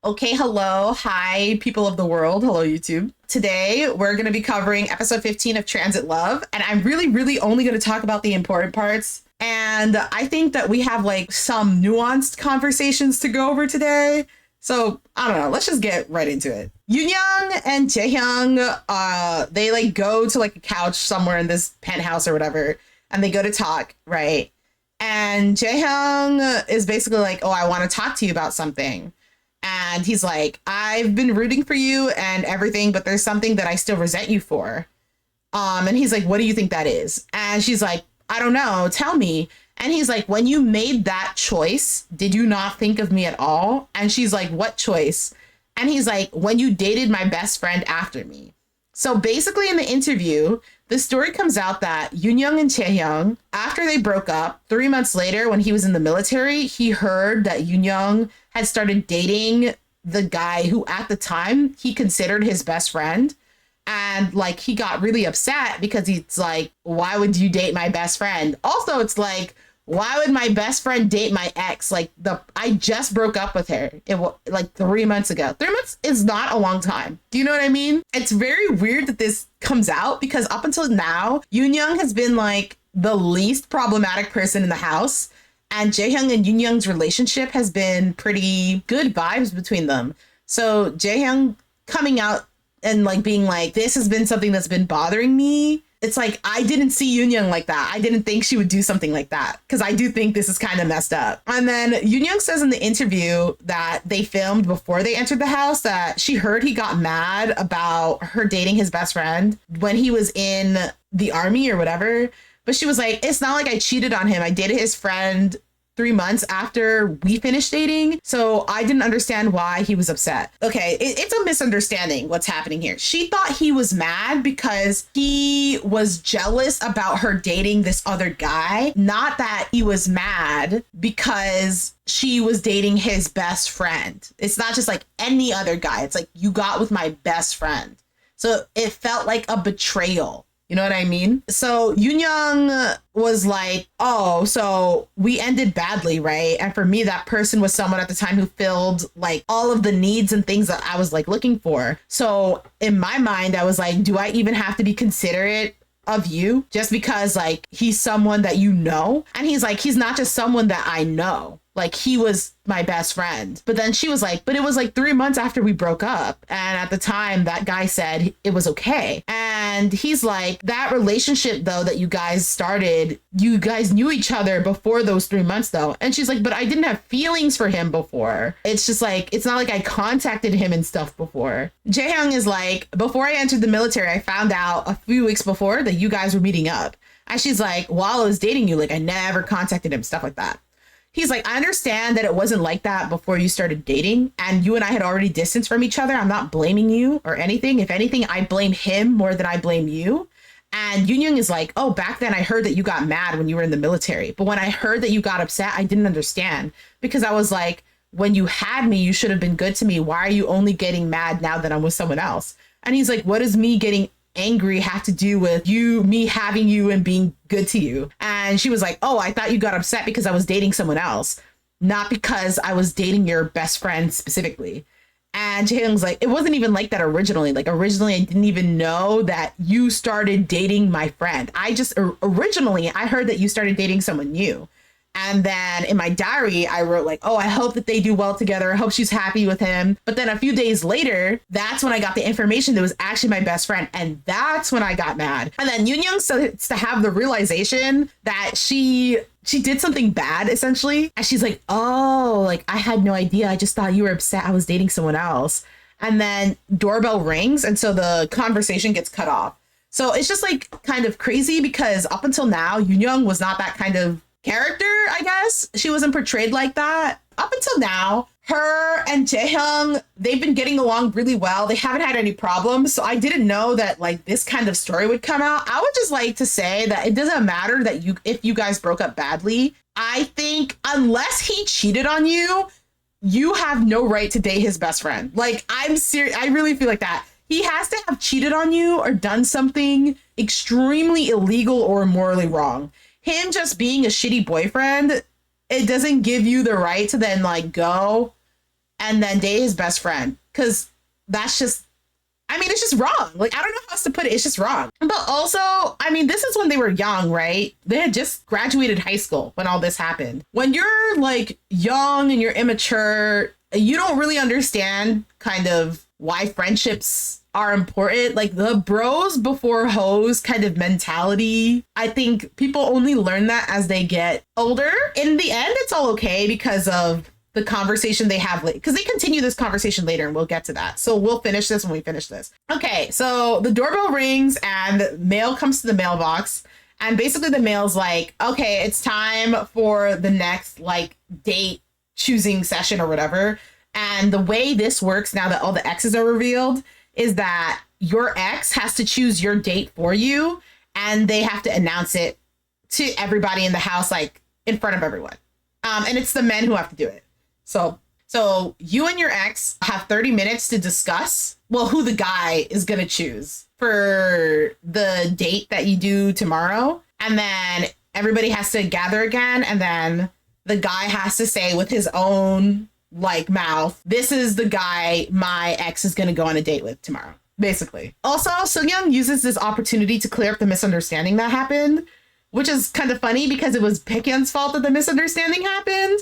Okay, hello. Hi, people of the world. Hello, YouTube. Today, we're going to be covering episode 15 of Transit Love, and I'm really only going to talk about the important parts. And I think that we have like some nuanced conversations to go over today. So, I don't know. Let's just get right into it. Yoon and Jihyun, they like go to like a couch somewhere in this penthouse or whatever, and they go to talk, right? And Jihyun is basically like, oh, I want to talk to you about something. And he's like, I've been rooting for you and everything, but there's something that I still resent you for. And he's like, what do you think that is? And she's like, I don't know. Tell me. And he's like, when you made that choice, did you not think of me at all? And she's like, what choice? And he's like, when you dated my best friend after me. So basically in the interview, the story comes out that Yoon and Chaehyung, after they broke up, 3 months later when he was in the military, he heard that Yoon had started dating the guy who at the time he considered his best friend. And like he got really upset because he's like, why would you date my best friend? Also, it's like, why would my best friend date my ex? Like I just broke up with her. It was like 3 months ago. 3 months is not a long time. Do you know what I mean? It's very weird that this comes out because up until now, Yoon has been like the least problematic person in the house. And Jaehyung and Yoon's relationship has been pretty good vibes between them. So Jaehyung coming out and like being like, this has been something that's been bothering me. It's like, I didn't see Yoon like that. I didn't think she would do something like that because I do think this is kind of messed up. And then Yoon says in the interview that they filmed before they entered the house that she heard he got mad about her dating his best friend when he was in the army or whatever. But she was like, it's not like I cheated on him. I dated his friend 3 months after we finished dating. So I didn't understand why he was upset. Okay, it's a misunderstanding what's happening here. She thought he was mad because he was jealous about her dating this other guy. Not that he was mad because she was dating his best friend. It's not just like any other guy. It's like, you got with my best friend. So it felt like a betrayal. You know what I mean? So Yoon was like, oh, so we ended badly, right? And for me, that person was someone at the time who filled like all of the needs and things that I was like looking for. So in my mind, I was like, do I even have to be considerate of you just because like he's someone that you know? And he's like, he's not just someone that I know. Like he was my best friend. But then she was like, but it was like 3 months after we broke up. And at the time that guy said it was okay. And he's like, that relationship though, that you guys started, you guys knew each other before those 3 months though. And she's like, but I didn't have feelings for him before. It's just like, it's not like I contacted him and stuff before. Jaehyung is like, before I entered the military, I found out a few weeks before that you guys were meeting up. And she's like, while I was dating you, like I never contacted him, stuff like that. He's like, I understand that it wasn't like that before you started dating and you and I had already distanced from each other. I'm not blaming you or anything. If anything, I blame him more than I blame you. And Yoon is like, oh, back then I heard that you got mad when you were in the military. But when I heard that you got upset, I didn't understand because I was like, when you had me, you should have been good to me. Why are you only getting mad now that I'm with someone else? And he's like, what does me getting angry have to do with me having you and being good to you? And she was like, oh, I thought you got upset because I was dating someone else, not because I was dating your best friend specifically. And Jaehyung's like, it wasn't even like that originally. Like originally, I didn't even know that you started dating my friend. Originally, I heard that you started dating someone new. And then in my diary, I wrote like, oh, I hope that they do well together. I hope she's happy with him. But then a few days later, that's when I got the information that it was actually my best friend. And that's when I got mad. And then Yoon starts to have the realization that she did something bad, essentially. And she's like, oh, like I had no idea. I just thought you were upset I was dating someone else. And then doorbell rings. And so the conversation gets cut off. So it's just like kind of crazy because up until now, Yoon was not that kind of character, I guess. She wasn't portrayed like that. Up until now, her and Jaehyung, they've been getting along really well. They haven't had any problems. So I didn't know that like this kind of story would come out. I would just like to say that it doesn't matter that if you guys broke up badly. I think unless he cheated on you, you have no right to date his best friend. Like I'm serious. I really feel like that. He has to have cheated on you or done something extremely illegal or morally wrong. Him just being a shitty boyfriend, it doesn't give you the right to then like go and then date his best friend. Because that's just, I mean, it's just wrong. Like, I don't know how else to put it. It's just wrong. But also, I mean, this is when they were young, right? They had just graduated high school when all this happened. When you're like young and you're immature, you don't really understand kind of why friendships are important. Like the bros before hoes kind of mentality. I think people only learn that as they get older. In the end, it's all okay because of the conversation they have late, because they continue this conversation later and we'll get to that. So we'll finish this when we finish this. Okay, so the doorbell rings and mail comes to the mailbox. And basically the mail's like, okay, it's time for the next like date choosing session or whatever. And the way this works now that all the exes are revealed is that your ex has to choose your date for you. And they have to announce it to everybody in the house, like in front of everyone. And it's the men who have to do it. So you and your ex have 30 minutes to discuss, well, who the guy is going to choose for the date that you do tomorrow. And then everybody has to gather again. And then the guy has to say with his own like mouth, this is the guy my ex is going to go on a date with tomorrow, basically. Also, Sungyoung uses this opportunity to clear up the misunderstanding that happened, which is kind of funny because it was Baekhyun's fault that the misunderstanding happened.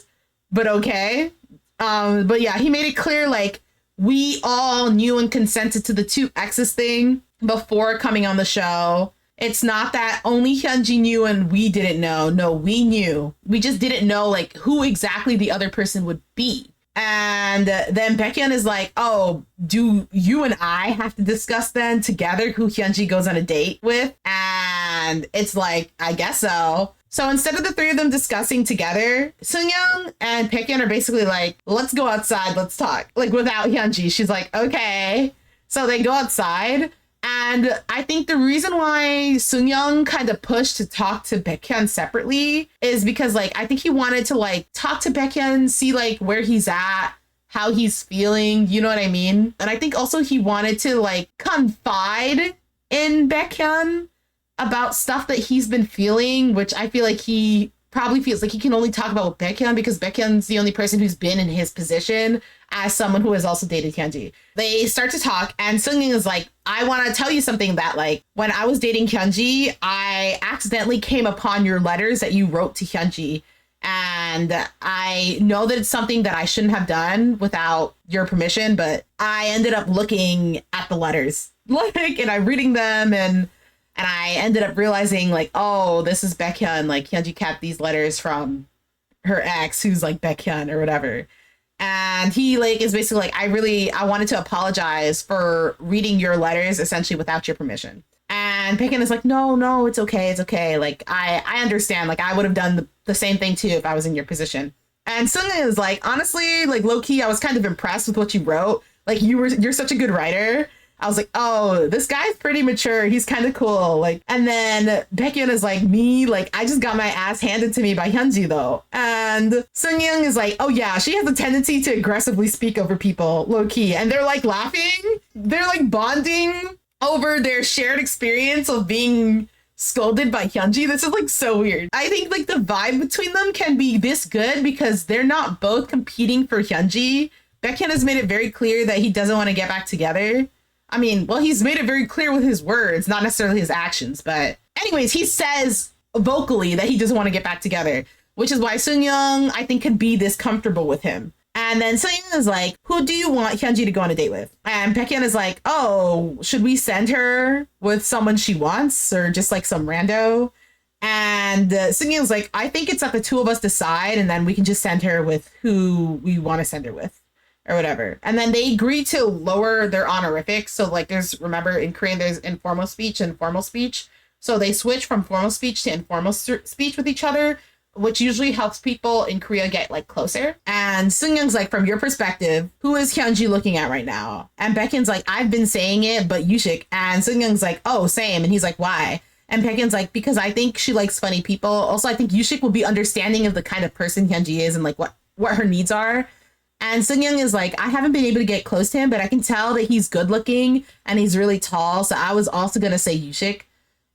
But okay. But yeah, he made it clear, like, we all knew and consented to the two exes thing before coming on the show. It's not that only Hyunji knew and we didn't know. No, we knew. We just didn't know, like, who exactly the other person would be. And then Baekhyun is like, oh, do you and I have to discuss then together who Hyunji goes on a date with? And it's like, I guess so. So instead of the three of them discussing together, Sungyoung and Baekhyun are basically like, let's go outside, let's talk. Like without Hyunji, she's like, okay. So they go outside. And I think the reason why Sungyoung kind of pushed to talk to Baekhyun separately is because like, I think he wanted to like talk to Baekhyun, see like where he's at, how he's feeling, you know what I mean? And I think also he wanted to like confide in Baekhyun about stuff that he's been feeling, which I feel like he probably feels like he can only talk about with Baekhyun because Baekhyun's the only person who's been in his position as someone who has also dated Hyunji. They start to talk and Sungyoung is like, I want to tell you something that like when I was dating Hyunji, I accidentally came upon your letters that you wrote to Hyunji. And I know that it's something that I shouldn't have done without your permission, but I ended up looking at the letters like, and I'm reading them and I ended up realizing like, oh, this is Baekhyun. Like Hyunji kept these letters from her ex who's like Baekhyun or whatever. And he like is basically like, I wanted to apologize for reading your letters essentially without your permission. And Baekhyun is like, no, it's okay. It's okay. Like, I understand. Like, I would have done the same thing too if I was in your position. And Sungyoung is like, honestly, like low key, I was kind of impressed with what you wrote. Like you're such a good writer. I was like, oh, this guy's pretty mature. He's kind of cool. Like, and then Baekhyun is like, me, like, I just got my ass handed to me by Hyunji though. And Sungyoung is like, oh yeah, she has a tendency to aggressively speak over people, low key. And they're like laughing. They're like bonding over their shared experience of being scolded by Hyunji. This is like so weird. I think like the vibe between them can be this good because they're not both competing for Hyunji. Baekhyun has made it very clear that he doesn't want to get back together. I mean, well, he's made it very clear with his words, not necessarily his actions. But anyways, he says vocally that he doesn't want to get back together, which is why Sungyoung, I think, could be this comfortable with him. And then Sungyoung is like, who do you want Hyunji to go on a date with? And Baekhyun is like, oh, should we send her with someone she wants or just like some rando? And Sungyoung's like, I think it's that the two of us decide and then we can just send her with who we want to send her with. Or whatever. And then they agree to lower their honorifics. So like remember in Korean, there's informal speech and formal speech. So they switch from formal speech to informal speech with each other, which usually helps people in Korea get like closer. And Sungyoung's like, from your perspective, who is Hyunji looking at right now? And Baekhyun's like, I've been saying it, but Yushik. And Sungyoung's like, oh, same. And he's like, why? And Baekhyun's like, because I think she likes funny people. Also, I think Yushik will be understanding of the kind of person Hyunji is and like what her needs are. And Sungyoung is like, I haven't been able to get close to him, but I can tell that he's good looking and he's really tall. So I was also going to say Yushik.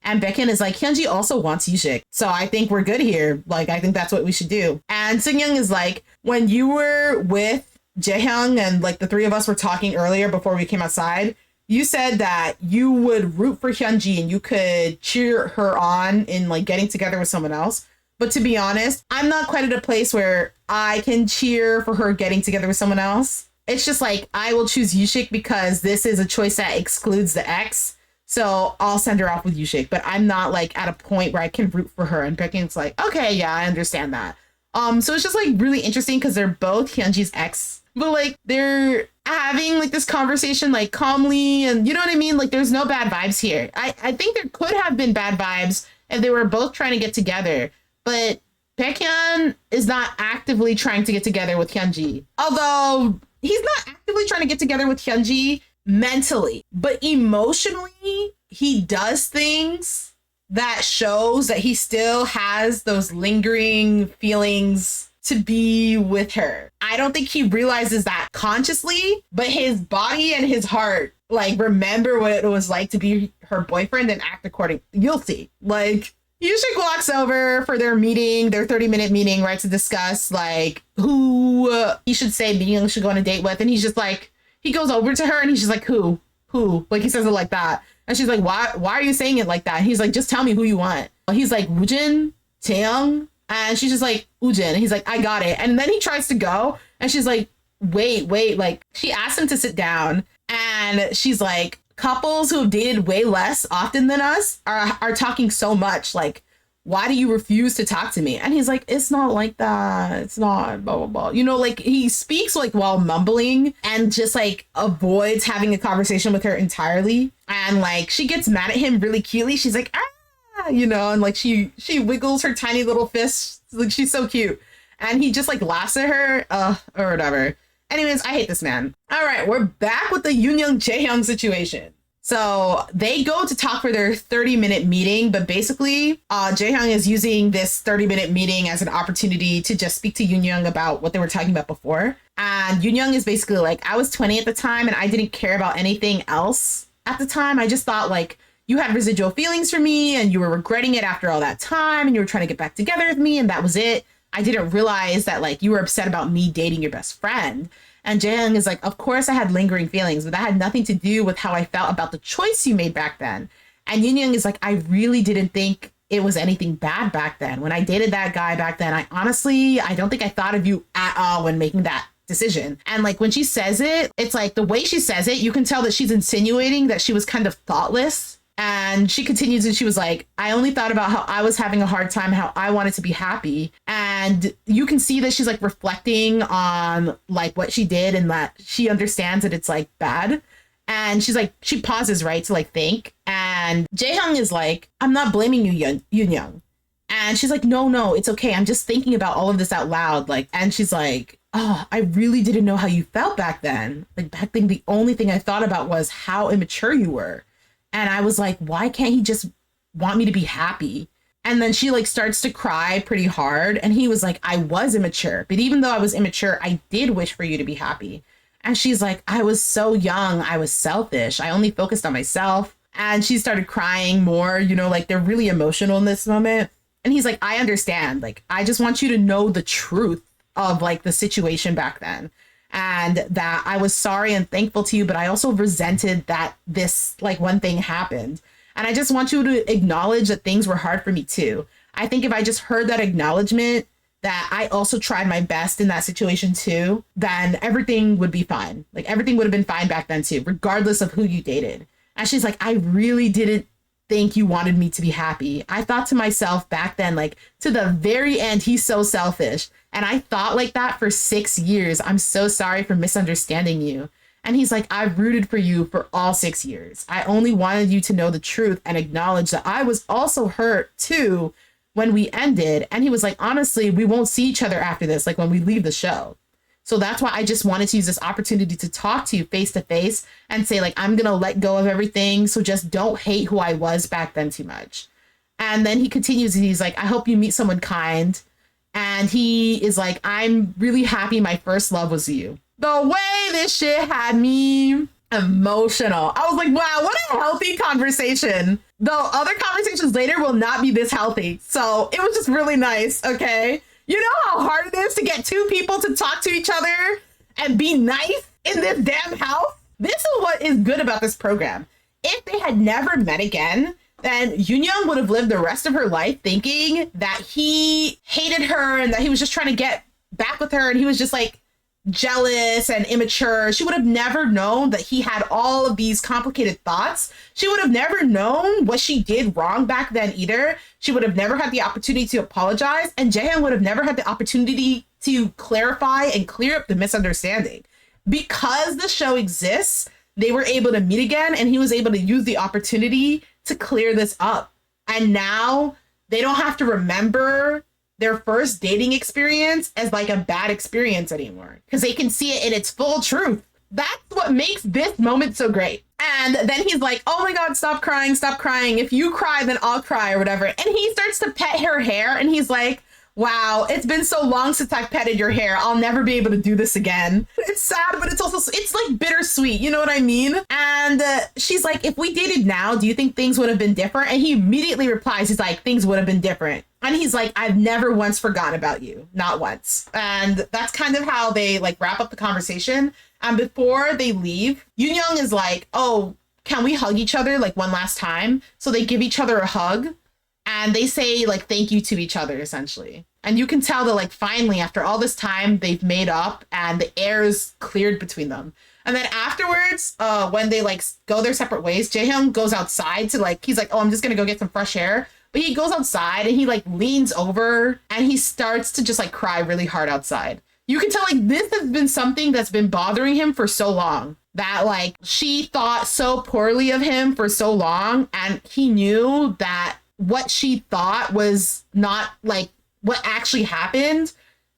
And Baekhyun is like, Hyunji also wants Yushik. So I think we're good here. Like, I think that's what we should do. And Sungyoung is like, when you were with Jihyun and like the three of us were talking earlier before we came outside, you said that you would root for Hyunji and you could cheer her on in like getting together with someone else. But to be honest, I'm not quite at a place where I can cheer for her getting together with someone else. It's just like, I will choose Yushik because this is a choice that excludes the ex. So I'll send her off with Yushik, but I'm not like at a point where I can root for her. And Baekhyun's like, okay, yeah, I understand that. So it's just like really interesting because they're both Hyunji's ex, but like they're having like this conversation like calmly, and you know what I mean? Like there's no bad vibes here. I think there could have been bad vibes if they were both trying to get together, but Baekhyun is not actively trying to get together with Hyunji. Although he's not actively trying to get together with Hyunji mentally, but emotionally, he does things that shows that he still has those lingering feelings to be with her. I don't think he realizes that consciously, but his body and his heart like remember what it was like to be her boyfriend and act according. You'll see. Like Yushik walks over for their meeting, their 30-minute meeting, right, to discuss like who he should say Young should go on a date with, and he's just like, he goes over to her and he's just like, who, like he says it like that. And she's like, why are you saying it like that? And he's like, just tell me who you want. He's like, Woojin, Taeyong. And she's just like, Woojin. And he's like, I got it. And then he tries to go. And she's like, wait. Like, she asked him to sit down. And she's like, couples who have dated way less often than us are talking so much. Like, why do you refuse to talk to me? And he's like, it's not like that. It's not blah, blah, blah. You know, like he speaks like while mumbling and just like avoids having a conversation with her entirely. And like, she gets mad at him really cutely. She's like, ah, you know, and like she wiggles her tiny little fists. Like she's so cute. And he just like laughs at her or whatever. Anyways, I hate this man. All right, we're back with the Yoonyoung Jaehyung situation. So they go to talk for their 30-minute meeting, but basically Jaehyung is using this 30-minute meeting as an opportunity to just speak to Yoonyoung about what they were talking about before. And Yoonyoung is basically like, I was 20 at the time and I didn't care about anything else at the time. I just thought like you had residual feelings for me and you were regretting it after all that time and you were trying to get back together with me and that was it. I didn't realize that like you were upset about me dating your best friend. And Jaehyung is like, of course I had lingering feelings, but that had nothing to do with how I felt about the choice you made back then. And Yoonyoung is like, I really didn't think it was anything bad back then. When I dated that guy back then, I don't think I thought of you at all when making that decision. And like when she says it, it's like the way she says it, you can tell that she's insinuating that she was kind of thoughtless. And she continues and she was like, I only thought about how I was having a hard time, how I wanted to be happy. And you can see that she's like reflecting on like what she did and that she understands that it's like bad. And she's like, she pauses, right, to like think. And Jaehyung is like, I'm not blaming you, Yoonyoung. And she's like, no, it's okay. I'm just thinking about all of this out loud. Like, and she's like, oh, I really didn't know how you felt back then. Like back then, the only thing I thought about was how immature you were. And I was like, why can't he just want me to be happy? And then she like starts to cry pretty hard. And he was like, I was immature. But even though I was immature, I did wish for you to be happy. And she's like, I was so young. I was selfish. I only focused on myself. And she started crying more, you know, like they're really emotional in this moment. And he's like, I understand. Like, I just want you to know the truth of like the situation back then. And that I was sorry and thankful to you, but I also resented that this like one thing happened. And I just want you to acknowledge that things were hard for me too. I think if I just heard that acknowledgement that I also tried my best in that situation too, then everything would be fine. Like everything would have been fine back then too, regardless of who you dated. And she's like, I really didn't think you wanted me to be happy. I thought to myself back then, like to the very end, he's so selfish. And I thought like that for 6 years. I'm so sorry for misunderstanding you. And he's like, I've rooted for you for all 6 years. I only wanted you to know the truth and acknowledge that I was also hurt too when we ended. And he was like, honestly, we won't see each other after this, like when we leave the show. So that's why I just wanted to use this opportunity to talk to you face to face and say, like, I'm going to let go of everything. So just don't hate who I was back then too much. And then he continues and he's like, I hope you meet someone kind. And he is like, I'm really happy my first love was you. The way this shit had me emotional. I was like, wow, what a healthy conversation. Though other conversations later will not be this healthy. So it was just really nice, okay? You know how hard it is to get two people to talk to each other and be nice in this damn house. This is what is good about this program. If they had never met again, then Yoon would have lived the rest of her life thinking that he hated her and that he was just trying to get back with her and he was just like jealous and immature. She would have never known that he had all of these complicated thoughts. She would have never known what she did wrong back then either. She would have never had the opportunity to apologize, and Jihyun would have never had the opportunity to clarify and clear up the misunderstanding. Because the show exists, they were able to meet again, and he was able to use the opportunity to clear this up. And now they don't have to remember their first dating experience as like a bad experience anymore, because they can see it in its full truth. That's what makes this moment so great. And then he's like, oh my God, stop crying, stop crying. If you cry, then I'll cry or whatever. And he starts to pet her hair and he's like, wow, it's been so long since I've petted your hair. I'll never be able to do this again. It's sad, but it's also, it's like bittersweet. You know what I mean? And she's like, if we dated now, do you think things would have been different? And he immediately replies, he's like, things would have been different. And he's like, I've never once forgotten about you. Not once. And that's kind of how they like wrap up the conversation. And before they leave, Yoon is like, oh, can we hug each other like one last time? So they give each other a hug. And they say like thank you to each other essentially. And you can tell that like finally after all this time they've made up and the air is cleared between them. And then afterwards, when they like go their separate ways, Jihyun goes outside to like, he's like, oh, I'm just gonna go get some fresh air. But he goes outside and he like leans over and he starts to just like cry really hard outside. You can tell like this has been something that's been bothering him for so long, that like she thought so poorly of him for so long, and he knew that what she thought was not like what actually happened,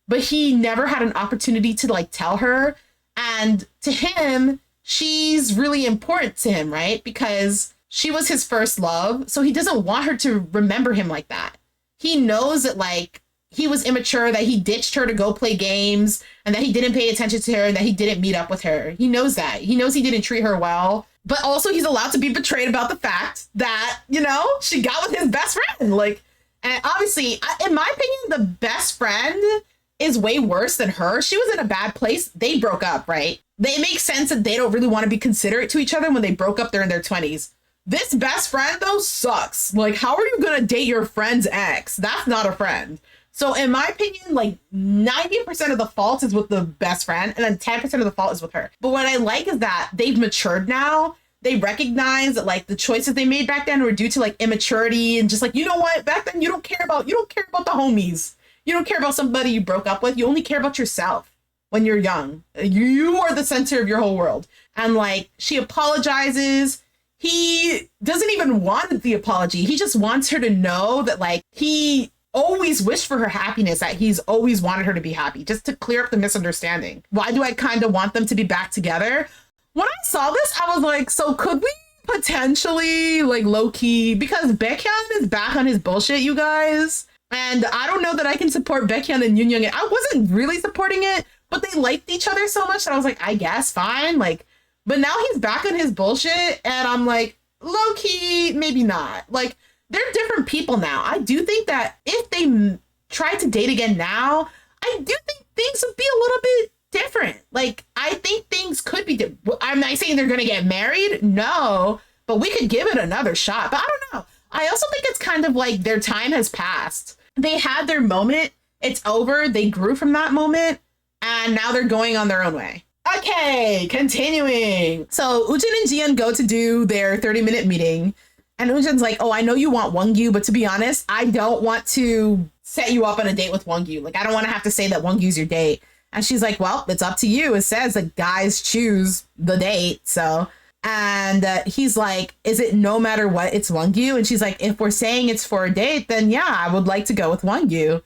but he never had an opportunity to like tell her. And to him, she's really important to him, right? Because she was his first love. So he doesn't want her to remember him like that. He knows that like he was immature, that he ditched her to go play games, and that he didn't pay attention to her, and that he didn't meet up with her. He knows that. He knows he didn't treat her well. But also he's allowed to be betrayed about the fact that, you know, she got with his best friend. Like, and obviously, in my opinion, the best friend is way worse than her. She was in a bad place. They broke up, right? They make sense that they don't really want to be considerate to each other when they broke up. They're in their 20s. This best friend, though, sucks. Like, how are you going to date your friend's ex? That's not a friend. So in my opinion, like 90% of the fault is with the best friend, and then 10% of the fault is with her. But what I like is that they've matured now. They recognize that like the choices they made back then were due to like immaturity, and just like, you know what, back then you don't care about the homies. You don't care about somebody you broke up with. You only care about yourself when you're young. You are the center of your whole world. And like, she apologizes. He doesn't even want the apology. He just wants her to know that like he always wished for her happiness, that he's always wanted her to be happy, just to clear up the misunderstanding. Why do I kind of want them to be back together? When I saw this, I was like, so could we potentially like low key, because Baekhyun is back on his bullshit, you guys. And I don't know that I can support Baekhyun and Yoon. I wasn't really supporting it, but they liked each other so much that I was like, I guess fine. Like, but now he's back on his bullshit, and I'm like, low key, maybe not. Like, they're different people now. I do think that if they tried to date again now, I do think things would be a little bit different. Like, I think things could be different. I'm not saying they're going to get married. No, but we could give it another shot. But I don't know. I also think it's kind of like their time has passed. They had their moment. It's over. They grew from that moment. And now they're going on their own way. Okay, continuing. So Woojin and Jihyun go to do their 30-minute meeting. And Woojin's like, oh, I know you want Wongyu, but to be honest, I don't want to set you up on a date with Wongyu. Like, I don't want to have to say that Wongyu's your date. And she's like, well, it's up to you. It says that guys choose the date. So, and he's like, is it no matter what, it's Wongyu? And she's like, if we're saying it's for a date, then yeah, I would like to go with Wongyu.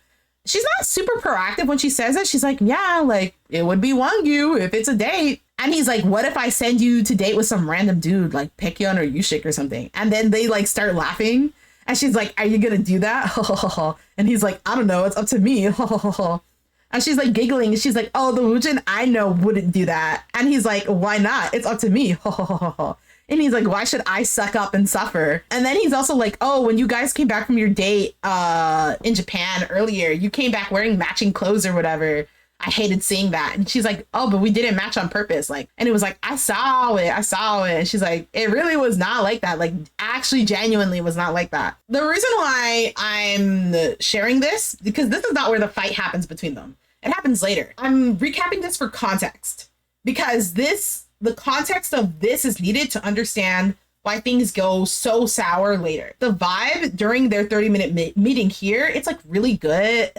She's not super proactive when she says it. She's like, yeah, like it would be Wongyu if it's a date. And he's like, what if I send you to date with some random dude like Baekhyun or Yushik or something? And then they like start laughing. And she's like, are you going to do that? And he's like, I don't know. It's up to me. And she's like giggling. And she's like, oh, the Woojin I know wouldn't do that. And he's like, why not? It's up to me. And he's like, why should I suck up and suffer? And then he's also like, oh, when you guys came back from your date in Japan earlier, you came back wearing matching clothes or whatever. I hated seeing that. And she's like, oh, but we didn't match on purpose. Like, and it was like, I saw it. And she's like, it really was not like that. Like, actually, genuinely was not like that. The reason why I'm sharing this, because this is not where the fight happens between them. It happens later. I'm recapping this for context, because the context of this is needed to understand why things go so sour later. The vibe during their 30-minute meeting here, it's like really good.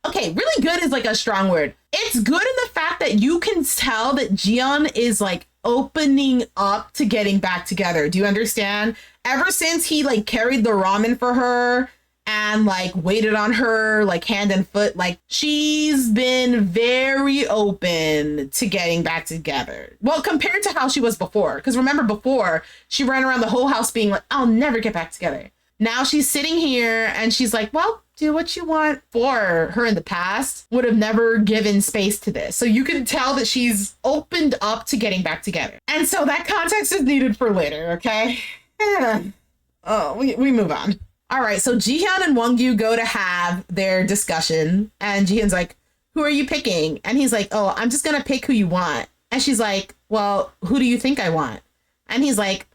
Okay, really good is like a strong word. It's good in the fact that you can tell that Jihyun is like opening up to getting back together. Do you understand? Ever since he like carried the ramen for her and like waited on her like hand and foot, like she's been very open to getting back together. Well, compared to how she was before, because remember before she ran around the whole house being like, I'll never get back together. Now she's sitting here and she's like, well, do what you want. For her in the past would have never given space to this. So you can tell that she's opened up to getting back together. And so that context is needed for later, okay? We move on. All right, so Jihyun and Wongyu go to have their discussion, and Jihyun's like, who are you picking? And he's like, oh, I'm just gonna pick who you want. And she's like, well, who do you think I want? And he's like,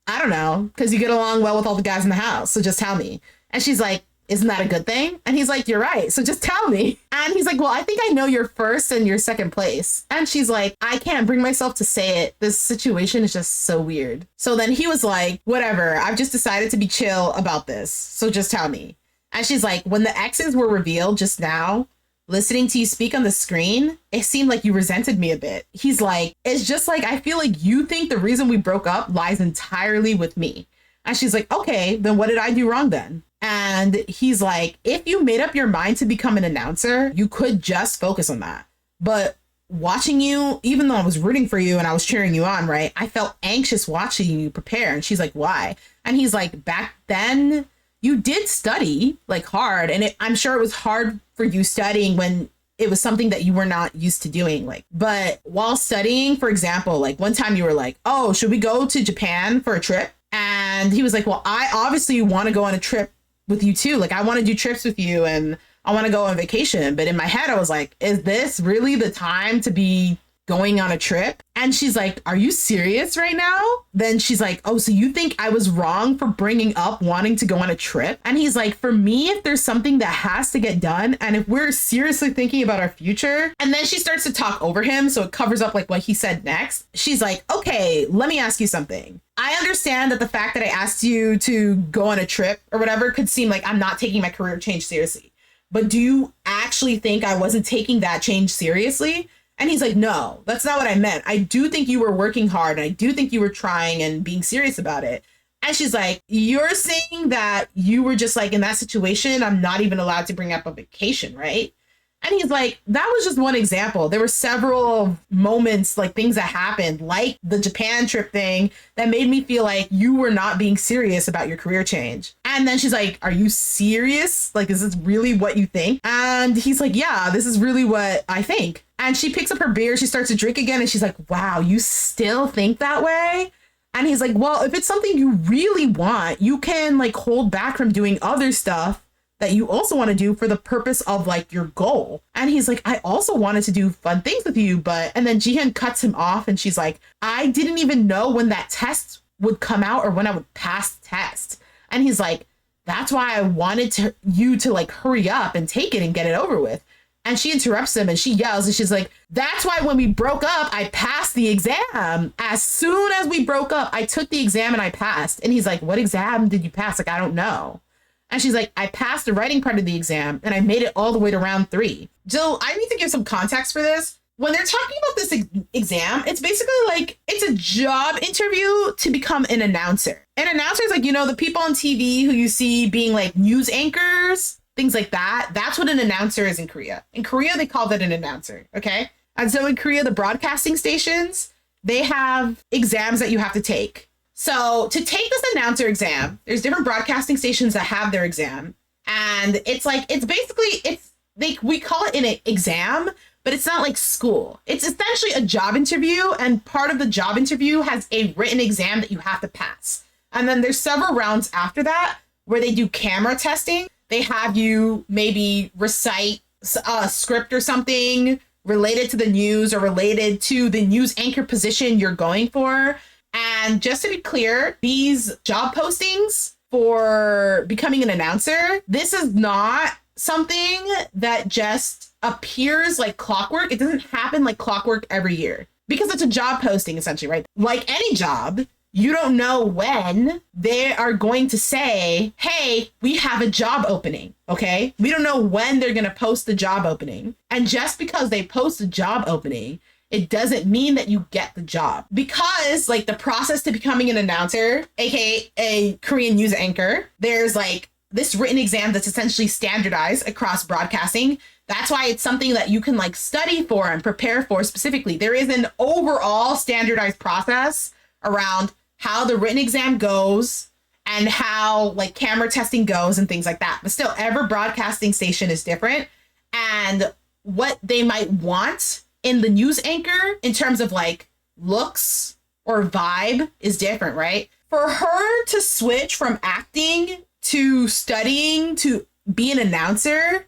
I don't know, because you get along well with all the guys in the house, so just tell me. And she's like, isn't that a good thing? And he's like, you're right, so just tell me. And he's like, well, I think I know your first and your second place. And she's like, I can't bring myself to say it. This situation is just so weird. So then he was like, whatever, I've just decided to be chill about this, so just tell me. And she's like, when the exes were revealed just now, listening to you speak on the screen, it seemed like you resented me a bit. He's like, it's just like, I feel like you think the reason we broke up lies entirely with me. And she's like, okay, then what did I do wrong then? And he's like, if you made up your mind to become an announcer, you could just focus on that. But watching you, even though I was rooting for you and I was cheering you on, right? I felt anxious watching you prepare. And she's like, why? And he's like, back then you did study like hard. And I'm sure it was hard for you studying when it was something that you were not used to doing. Like, but while studying, for example, like one time you were like, oh, should we go to Japan for a trip? And he was like, well, I obviously want to go on a trip with you too. Like, I want to do trips with you and I want to go on vacation. But in my head, I was like, is this really the time to be going on a trip? And she's like, are you serious right now? Then she's like, oh, so you think I was wrong for bringing up wanting to go on a trip? And he's like, for me, if there's something that has to get done and if we're seriously thinking about our future, and then she starts to talk over him, so it covers up like what he said next. She's like, okay, let me ask you something. I understand that the fact that I asked you to go on a trip or whatever could seem like I'm not taking my career change seriously. But do you actually think I wasn't taking that change seriously? And he's like, no, that's not what I meant. I do think you were working hard. And I do think you were trying and being serious about it. And she's like, you're saying that you were just like in that situation, I'm not even allowed to bring up a vacation, right? And he's like, that was just one example. There were several moments, like things that happened, like the Japan trip thing, that made me feel like you were not being serious about your career change. And then she's like, are you serious? Like, is this really what you think? And he's like, yeah, this is really what I think. And she picks up her beer, she starts to drink again, and she's like, wow, you still think that way? And he's like, well, if it's something you really want, you can like hold back from doing other stuff that you also want to do for the purpose of like your goal. And he's like, I also wanted to do fun things with you, but, and then Jihyun cuts him off and she's like, I didn't even know when that test would come out or when I would pass the test. And he's like, that's why I wanted you to like hurry up and take it and get it over with. And she interrupts him and she yells and she's like, that's why when we broke up, I passed the exam. As soon as we broke up, I took the exam and I passed. And he's like, what exam did you pass? Like, I don't know. And she's like, I passed the writing part of the exam and I made it all the way to round 3. Jill, I need to give some context for this. When they're talking about this exam, it's basically like, it's a job interview to become an announcer. An announcer is like, you know, the people on TV who you see being like news anchors, things like that. That's what an announcer is in Korea. In Korea, they call that an announcer. Okay. And so in Korea, the broadcasting stations, they have exams that you have to take. So to take this announcer exam, there's different broadcasting stations that have their exam. And it's like, it's basically, we call it an exam, but it's not like school. It's essentially a job interview. And part of the job interview has a written exam that you have to pass. And then there's several rounds after that where they do camera testing. They have you maybe recite a script or something related to the news or related to the news anchor position you're going for. And just to be clear, these job postings for becoming an announcer, this is not something that just appears like clockwork. It doesn't happen like clockwork every year because it's a job posting essentially, right? Like any job, you don't know when they are going to say, hey, we have a job opening, okay? We don't know when they're going to post the job opening. And just because they post a job opening, it doesn't mean that you get the job. Because like the process to becoming an announcer, aka a Korean news anchor, there's like this written exam that's essentially standardized across broadcasting. That's why it's something that you can like study for and prepare for specifically. There is an overall standardized process around how the written exam goes and how like camera testing goes and things like that. But still, every broadcasting station is different. And what they might want in the news anchor in terms of like looks or vibe is different, right? For her to switch from acting to studying to be an announcer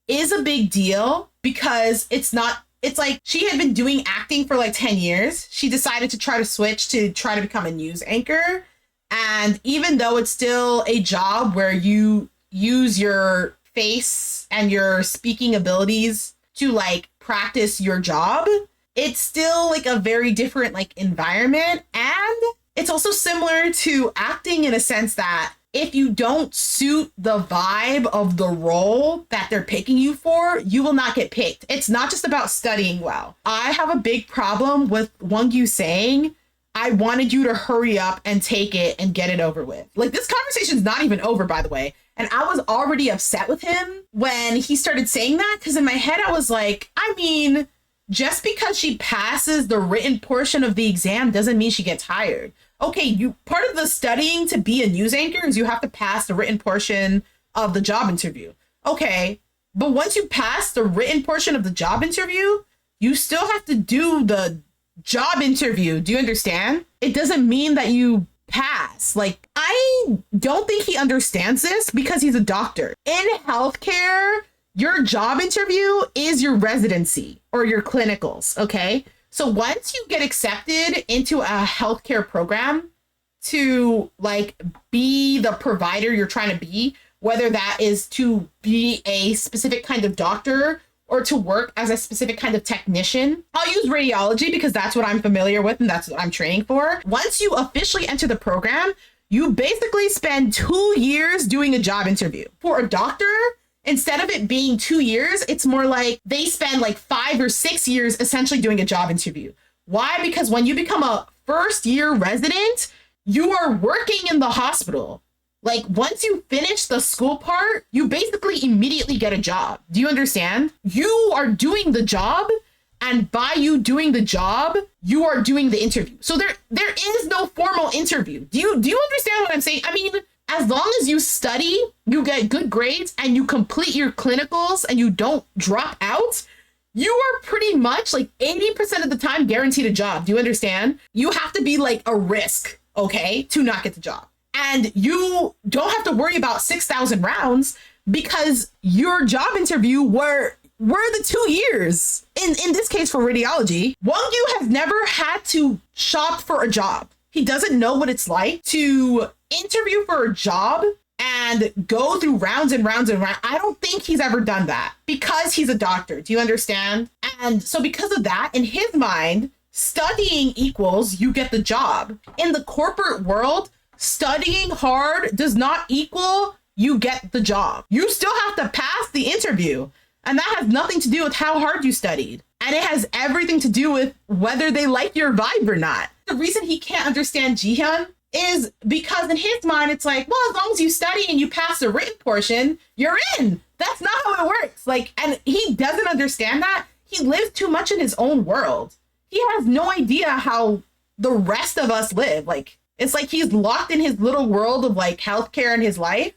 is a big deal because it's like she had been doing acting for like 10 years. She decided to try to switch to try to become a news anchor. And even though it's still a job where you use your face and your speaking abilities to like practice your job, it's still like a very different like environment. And it's also similar to acting in a sense that if you don't suit the vibe of the role that they're picking you for, you will not get picked. It's not just about studying well. I have a big problem with Wongyu saying, I wanted you to hurry up and take it and get it over with. Like, this conversation's not even over, by the way. And I was already upset with him when he started saying that, because in my head, I was like, I mean, just because she passes the written portion of the exam doesn't mean she gets hired. Okay, you part of the studying to be a news anchor is you have to pass the written portion of the job interview. Okay, but once you pass the written portion of the job interview, you still have to do the job interview. Do you understand? It doesn't mean that you pass. Like, I don't think he understands this because he's a doctor. In healthcare, your job interview is your residency or your clinicals, okay? So once you get accepted into a healthcare program to like be the provider you're trying to be, whether that is to be a specific kind of doctor or to work as a specific kind of technician. I'll use radiology because that's what I'm familiar with and that's what I'm training for. Once you officially enter the program, you basically spend 2 years doing a job interview. For a doctor, instead of it being 2 years, it's more like they spend like 5 or 6 years essentially doing a job interview. Why? Because when you become a first year resident, you are working in the hospital. Like, once you finish the school part, you basically immediately get a job. Do you understand? You are doing the job, and by you doing the job, you are doing the interview. So there is no formal interview. Do you understand what I'm saying? I mean, as long as you study, you get good grades, and you complete your clinicals, and you don't drop out, you are pretty much like 80% of the time guaranteed a job. Do you understand? You have to be like a risk, okay, to not get the job. And you don't have to worry about 6,000 rounds because your job interview were the 2 years. In this case for radiology, Wongyu has never had to shop for a job. He doesn't know what it's like to interview for a job and go through rounds and rounds and rounds. I don't think he's ever done that because he's a doctor. Do you understand? And so because of that, in his mind, studying equals you get the job. In the corporate world, studying hard does not equal you get the job. You still have to pass the interview. And that has nothing to do with how hard you studied. And it has everything to do with whether they like your vibe or not. The reason he can't understand Jihyun is because in his mind, it's like, well, as long as you study and you pass the written portion, you're in. That's not how it works. Like, and he doesn't understand that. He lives too much in his own world. He has no idea how the rest of us live. Like, it's like he's locked in his little world of like healthcare in his life.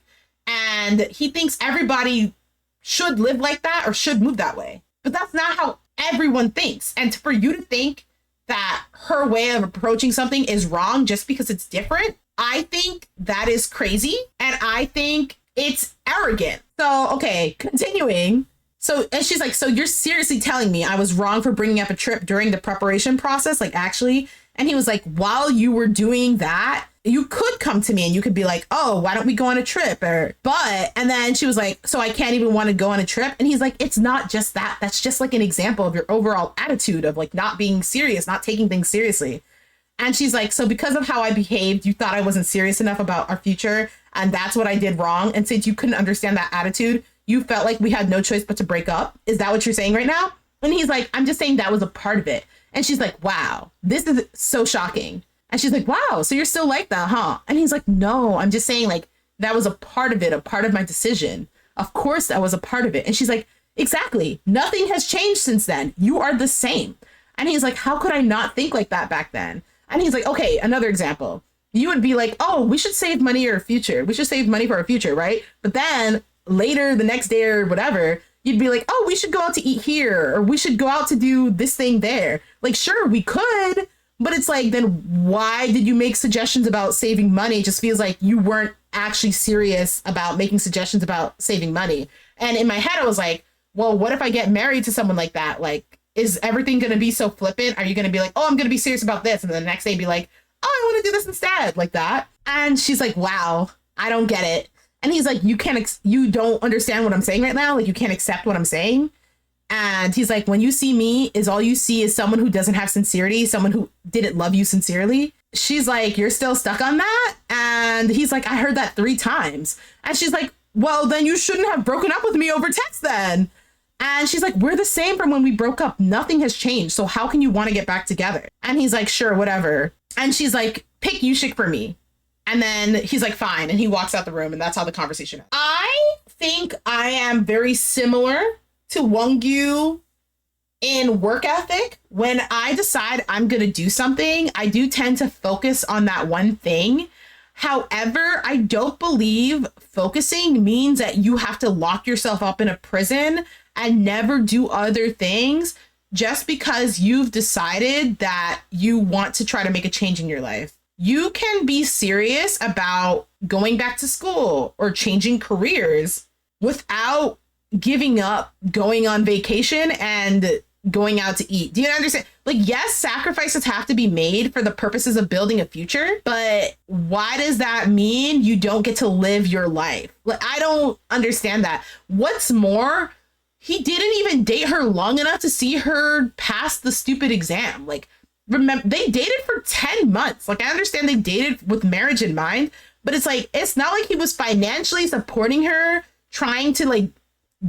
And he thinks everybody should live like that or should move that way. But that's not how everyone thinks. And for you to think that her way of approaching something is wrong just because it's different, I think that is crazy. And I think it's arrogant. So, okay, continuing. So, and she's like, so you're seriously telling me I was wrong for bringing up a trip during the preparation process? Like, actually? And he was like, while you were doing that, you could come to me and you could be like, oh, why don't we go on a trip? And then she was like, so I can't even want to go on a trip. And he's like, it's not just that. That's just like an example of your overall attitude of like not being serious, not taking things seriously. And she's like, so because of how I behaved, you thought I wasn't serious enough about our future. And that's what I did wrong. And since you couldn't understand that attitude, you felt like we had no choice but to break up. Is that what you're saying right now? And he's like, I'm just saying that was a part of it. And she's like, wow, this is so shocking. And she's like, wow, so you're still like that, huh? And he's like, no, I'm just saying like that was a part of it, a part of my decision. Of course, that was a part of it. And she's like, exactly. Nothing has changed since then. You are the same. And he's like, how could I not think like that back then? And he's like, okay, another example. You would be like, oh, we should save money for our future. We should save money for our future, right? But then later, the next day or whatever, you'd be like, oh, we should go out to eat here, or we should go out to do this thing there. Like, sure, we could, but it's like, then why did you make suggestions about saving money? It just feels like you weren't actually serious about making suggestions about saving money. And in my head, I was like, well, what if I get married to someone like that? Like, is everything going to be so flippant? Are you going to be like, oh, I'm going to be serious about this, and then the next day be like, oh, I want to do this instead, like that? And she's like, wow, I don't get it. And he's like, you don't understand what I'm saying right now. Like, you can't accept what I'm saying. And he's like, when you see me, all you see is someone who doesn't have sincerity, someone who didn't love you sincerely. She's like, you're still stuck on that? And he's like, I heard that 3 times. And she's like, well, then you shouldn't have broken up with me over text then. And she's like, we're the same from when we broke up. Nothing has changed. So how can you want to get back together? And he's like, sure, whatever. And she's like, pick Yushik for me. And then he's like, fine. And he walks out the room, and that's how the conversation ends. I think I am very similar to Wongyu in work ethic. When I decide I'm going to do something, I do tend to focus on that one thing. However, I don't believe focusing means that you have to lock yourself up in a prison and never do other things just because you've decided that you want to try to make a change in your life. You can be serious about going back to school or changing careers without giving up going on vacation and going out to eat. Do you understand? Like, yes, sacrifices have to be made for the purposes of building a future, but why does that mean you don't get to live your life? Like, I don't understand that. What's more, he didn't even date her long enough to see her pass the stupid exam. Like, remember, they dated for 10 months. Like, I understand they dated with marriage in mind, but it's like, it's not like he was financially supporting her, trying to like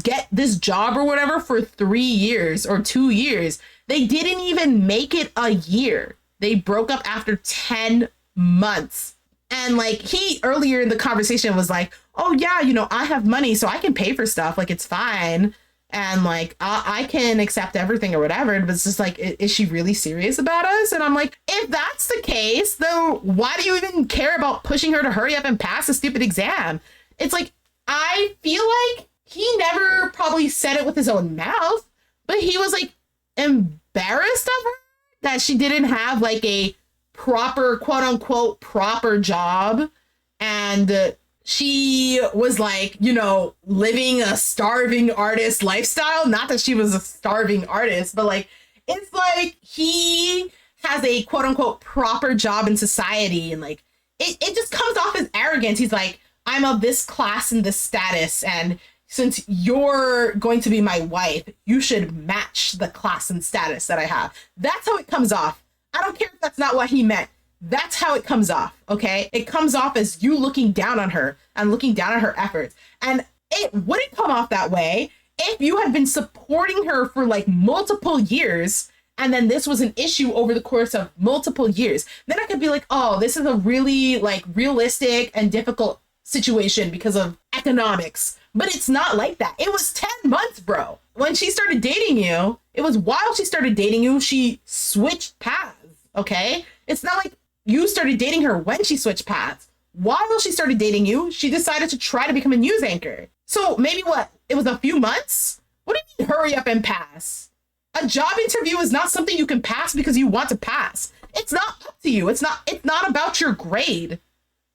get this job or whatever for 3 years or 2 years. They didn't even make it a year. They broke up after 10 months. And like, he earlier in the conversation was like, oh yeah, you know, I have money, so I can pay for stuff. Like, it's fine. And like, I can accept everything or whatever. But it's just like, is she really serious about us? And I'm like, if that's the case, though, why do you even care about pushing her to hurry up and pass a stupid exam? It's like, I feel like he never probably said it with his own mouth, but he was like embarrassed of her that she didn't have like a proper, quote unquote, proper job. And she was like, you know, living a starving artist lifestyle. Not that she was a starving artist, but like, it's like he has a quote unquote proper job in society. And like, it just comes off as arrogance. He's like, I'm of this class and this status, and since you're going to be my wife, you should match the class and status that I have. That's how it comes off. I don't care if that's not what he meant. That's how it comes off, okay? It comes off as you looking down on her and looking down on her efforts. And it wouldn't come off that way if you had been supporting her for like multiple years, and then this was an issue over the course of multiple years. Then I could be like, oh, this is a really like realistic and difficult situation because of economics. But it's not like that. It was 10 months, bro. When she started dating you, it was while she started dating you, she switched paths, okay? It's not like you started dating her when she switched paths. While she started dating you, she decided to try to become a news anchor. So maybe what? It was a few months? What do you mean hurry up and pass? A job interview is not something you can pass because you want to pass. It's not up to you. It's not about your grade.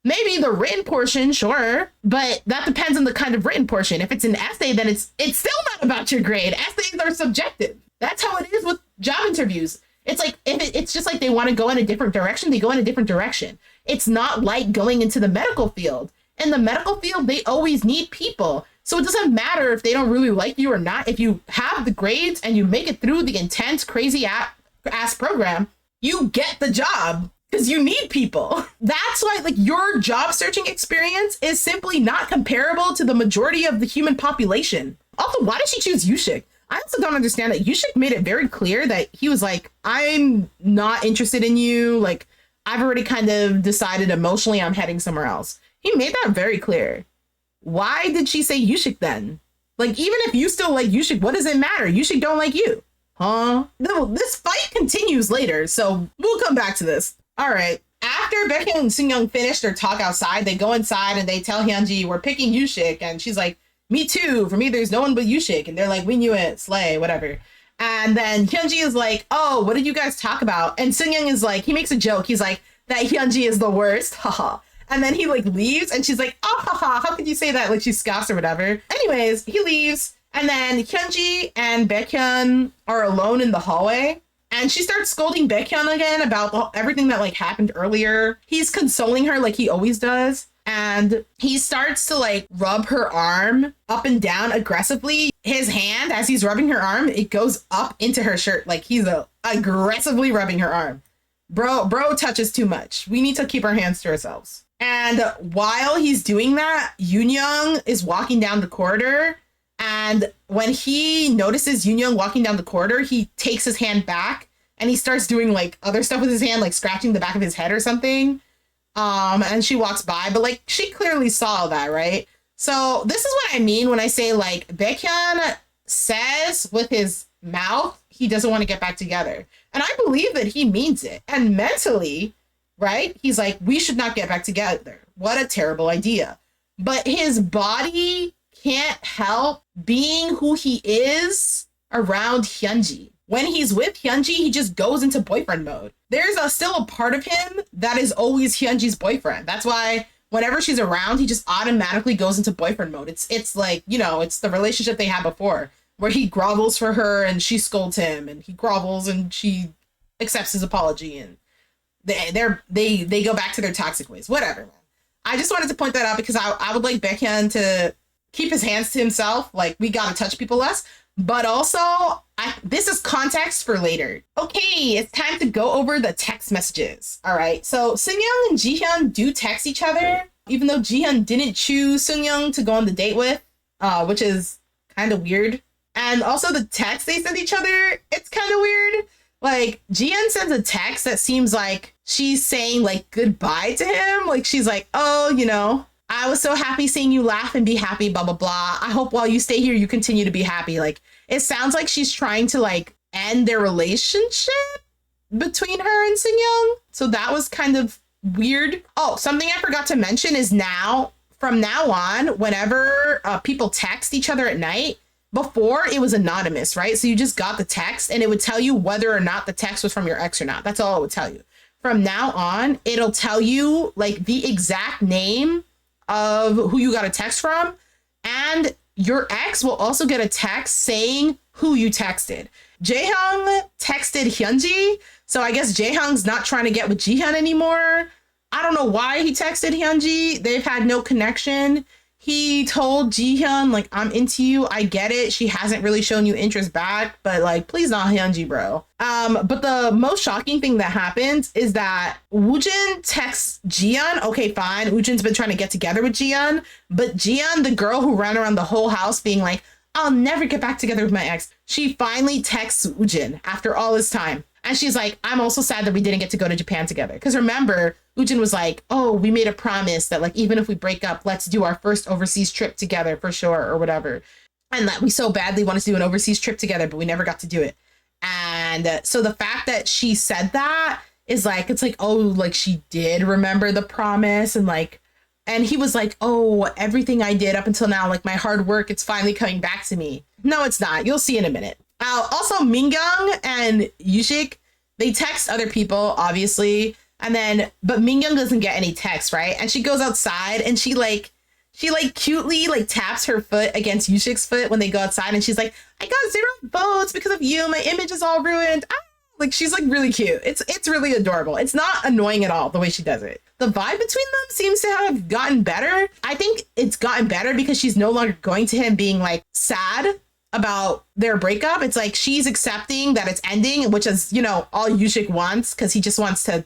Maybe the written portion, sure, but that depends on the kind of written portion. If it's an essay, then it's still not about your grade. Essays are subjective. That's how it is with job interviews. It's like it's just like they want to go in a different direction, they go in a different direction. It's not like going into the medical field. In the medical field, they always need people. So it doesn't matter if they don't really like you or not. If you have the grades and you make it through the intense, crazy ass program, you get the job because you need people. That's why like your job searching experience is simply not comparable to the majority of the human population. Also, why did she choose Yushik? I also don't understand that. Yushik made it very clear that he was like, I'm not interested in you. Like, I've already kind of decided emotionally I'm heading somewhere else. He made that very clear. Why did she say Yushik then? Like, even if you still like Yushik, what does it matter? Yushik don't like you. Huh? No, this fight continues later, so we'll come back to this. All right. After Baekhyun and Seungyeong finish their talk outside, they go inside and they tell Hyunji, we're picking Yushik. And she's like, me too. For me, there's no one but Yushik. And they're like, we knew it. Slay, whatever. And then Hyunji is like, oh, what did you guys talk about? And Seungyeong is like, he makes a joke. He's like, that Hyunji is the worst. Haha. And then he like leaves and she's like, oh, haha, how could you say that? Like she scoffs or whatever. Anyways, he leaves. And then Hyunji and Baekhyun are alone in the hallway. And she starts scolding Baekhyun again about everything that like happened earlier. He's consoling her like he always does. And he starts to like rub her arm up and down aggressively. His hand, as he's rubbing her arm, it goes up into her shirt. Like he's aggressively rubbing her arm. Bro touches too much. We need to keep our hands to ourselves. And while he's doing that, Yoon is walking down the corridor. And when he notices Yoon walking down the corridor, he takes his hand back and he starts doing like other stuff with his hand, like scratching the back of his head or something. And she walks by, but like she clearly saw that, right? So this is what I mean when I say like Baekhyun says with his mouth he doesn't want to get back together. And I believe that he means it. And mentally, right? He's like, we should not get back together. What a terrible idea. But his body can't help being who he is around Hyunji. When he's with Hyunji, he just goes into boyfriend mode. There's still a part of him that is always Hyunji's boyfriend. That's why whenever she's around, he just automatically goes into boyfriend mode. It's like, you know, it's the relationship they had before where he grovels for her and she scolds him and he grovels and she accepts his apology and they go back to their toxic ways. Whatever, man. I just wanted to point that out because I would like Baekhyun to keep his hands to himself. Like, we gotta touch people less. But also, this is context for later. Okay, it's time to go over the text messages. All right, so Seungyeong and Jihyun do text each other, even though Jihyun didn't choose Seungyeong to go on the date with, which is kind of weird. And also the text they send each other, it's kind of weird. Like, Jihyun sends a text that seems like she's saying, like, goodbye to him. Like, she's like, oh, you know, I was so happy seeing you laugh and be happy, blah, blah, blah. I hope while you stay here, you continue to be happy. Like, it sounds like she's trying to, like, end their relationship between her and Seungyeong. So that was kind of weird. Oh, something I forgot to mention is from now on, whenever people text each other at night, before it was anonymous, right? So you just got the text and it would tell you whether or not the text was from your ex or not. That's all it would tell you. From now on, it'll tell you like the exact name of who you got a text from, and your ex will also get a text saying who you texted. Jaehyung texted Hyunji, so I guess Jaehyung's not trying to get with Jihyun anymore. I don't know why he texted Hyunji. They've had no connection. He told Jihyun, like, I'm into you. I get it. She hasn't really shown you interest back, but like, please not Hyunji, bro. But the most shocking thing that happens is that Woojin texts Jihyun. Okay, fine. Woojin's been trying to get together with Jihyun, but Jihyun, the girl who ran around the whole house being like, I'll never get back together with my ex, she finally texts Woojin after all this time. And she's like, I'm also sad that we didn't get to go to Japan together. Because remember, Woojin was like, oh, we made a promise that like, even if we break up, let's do our first overseas trip together for sure or whatever. And that we so badly wanted to do an overseas trip together, but we never got to do it. And so the fact that she said that is like, it's like, oh, like she did remember the promise. And like, and he was like, oh, everything I did up until now, like my hard work, it's finally coming back to me. No, it's not. You'll see in a minute. Also, Mingyang and Yushik, they text other people, obviously. And then, but Mingyung doesn't get any text, right? And she goes outside and she cutely like taps her foot against Yushik's foot when they go outside. And she's like, I got 0 votes because of you. My image is all ruined. Ah! Like, she's like really cute. It's really adorable. It's not annoying at all the way she does it. The vibe between them seems to have gotten better. I think it's gotten better because she's no longer going to him being like sad about their breakup. It's like she's accepting that it's ending, which is, you know, all Yushik wants because he just wants to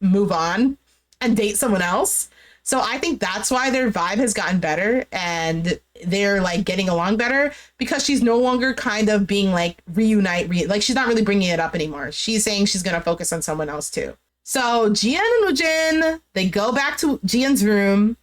move on and date someone else. So I think that's why their vibe has gotten better and they're like getting along better because she's no longer kind of being like like she's not really bringing it up anymore. She's saying she's going to focus on someone else too. So Jihyun and Woojin, they go back to Jihyun's room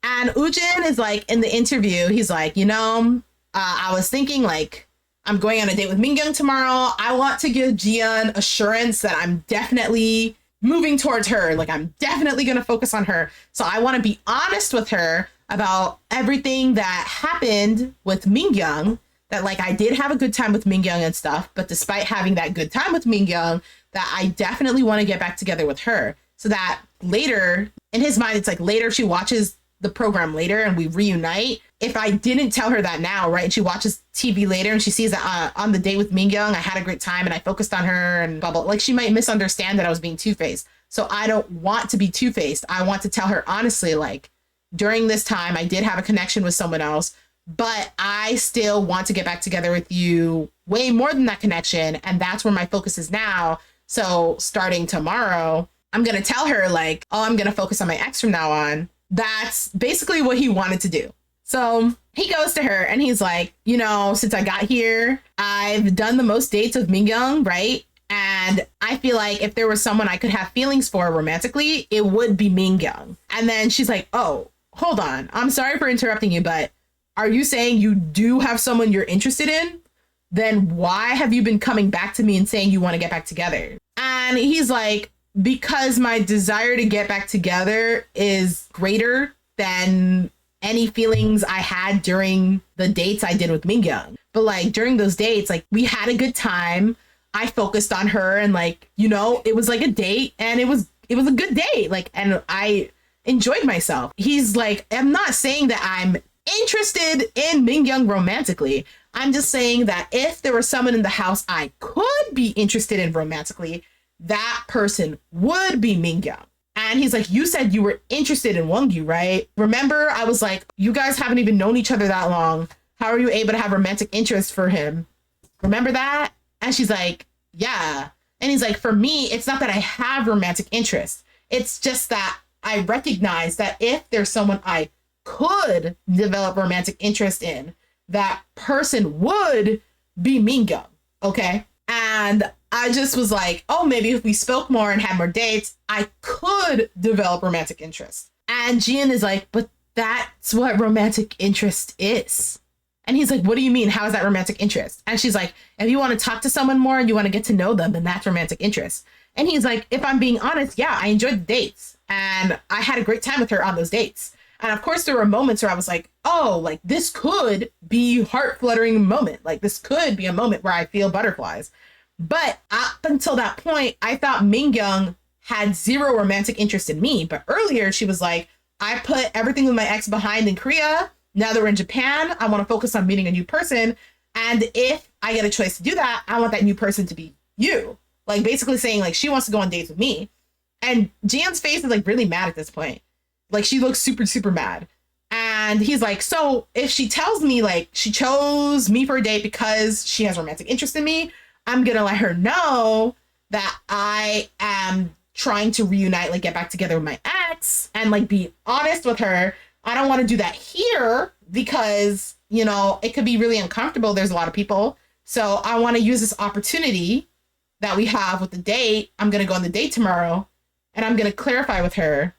and Woojin is like in the interview. He's like, you know, I was thinking like I'm going on a date with Mingyung tomorrow. I want to give Jihyun assurance that I'm definitely moving towards her. Like, I'm definitely going to focus on her. So I want to be honest with her about everything that happened with Mingyung, that like I did have a good time with Mingyung and stuff, but despite having that good time with Mingyung, that I definitely want to get back together with her. So that later, in his mind, it's like later she watches the program later and we reunite. If I didn't tell her that now, right, and she watches TV later and she sees that on the date with Mingyung, I had a great time and I focused on her and blah, blah, like she might misunderstand that I was being two-faced. So I don't want to be two-faced. I want to tell her honestly, like, during this time, I did have a connection with someone else, but I still want to get back together with you way more than that connection. And that's where my focus is now. So starting tomorrow, I'm going to tell her like, oh, I'm going to focus on my ex from now on. That's basically what he wanted to do. So he goes to her and he's like, you know, since I got here, I've done the most dates with Mingyung, right? And I feel like if there was someone I could have feelings for romantically, it would be Mingyung. And then she's like, oh, hold on. I'm sorry for interrupting you, but are you saying you do have someone you're interested in? Then why have you been coming back to me and saying you want to get back together? And he's like, because my desire to get back together is greater than any feelings I had during the dates I did with Mingyung. But like during those dates, like we had a good time. I focused on her and like, you know, it was like a date and it was a good date. Like, and I enjoyed myself. He's like, I'm not saying that I'm interested in Mingyung romantically. I'm just saying that if there was someone in the house I could be interested in romantically, that person would be Mingyung. And he's like, you said you were interested in Wongyu, right? Remember, I was like, you guys haven't even known each other that long. How are you able to have romantic interest for him? Remember that? And she's like, yeah. And he's like, for me, it's not that I have romantic interest. It's just that I recognize that if there's someone I could develop romantic interest in, that person would be Mingyung. Okay. And I just was like, oh, maybe if we spoke more and had more dates, I could develop romantic interest. And Jihyun is like, but that's what romantic interest is. And he's like, what do you mean? How is that romantic interest? And she's like, if you want to talk to someone more and you want to get to know them, then that's romantic interest. And he's like, if I'm being honest, yeah, I enjoyed the dates and I had a great time with her on those dates. And of course, there were moments where I was like, oh, like this could be heart fluttering moment. Like this could be a moment where I feel butterflies. But up until that point, I thought Mingyung had zero romantic interest in me. But earlier she was like, I put everything with my ex behind in Korea. Now that we're in Japan, I want to focus on meeting a new person. And if I get a choice to do that, I want that new person to be you. Like basically saying like she wants to go on dates with me. And Jihyun's face is like really mad at this point. Like she looks super, super mad. And he's like, so if she tells me like she chose me for a date because she has romantic interest in me, I'm going to let her know that I am trying to reunite, like get back together with my ex and like be honest with her. I don't want to do that here because, you know, it could be really uncomfortable. There's a lot of people. So I want to use this opportunity that we have with the date. I'm going to go on the date tomorrow and I'm going to clarify with her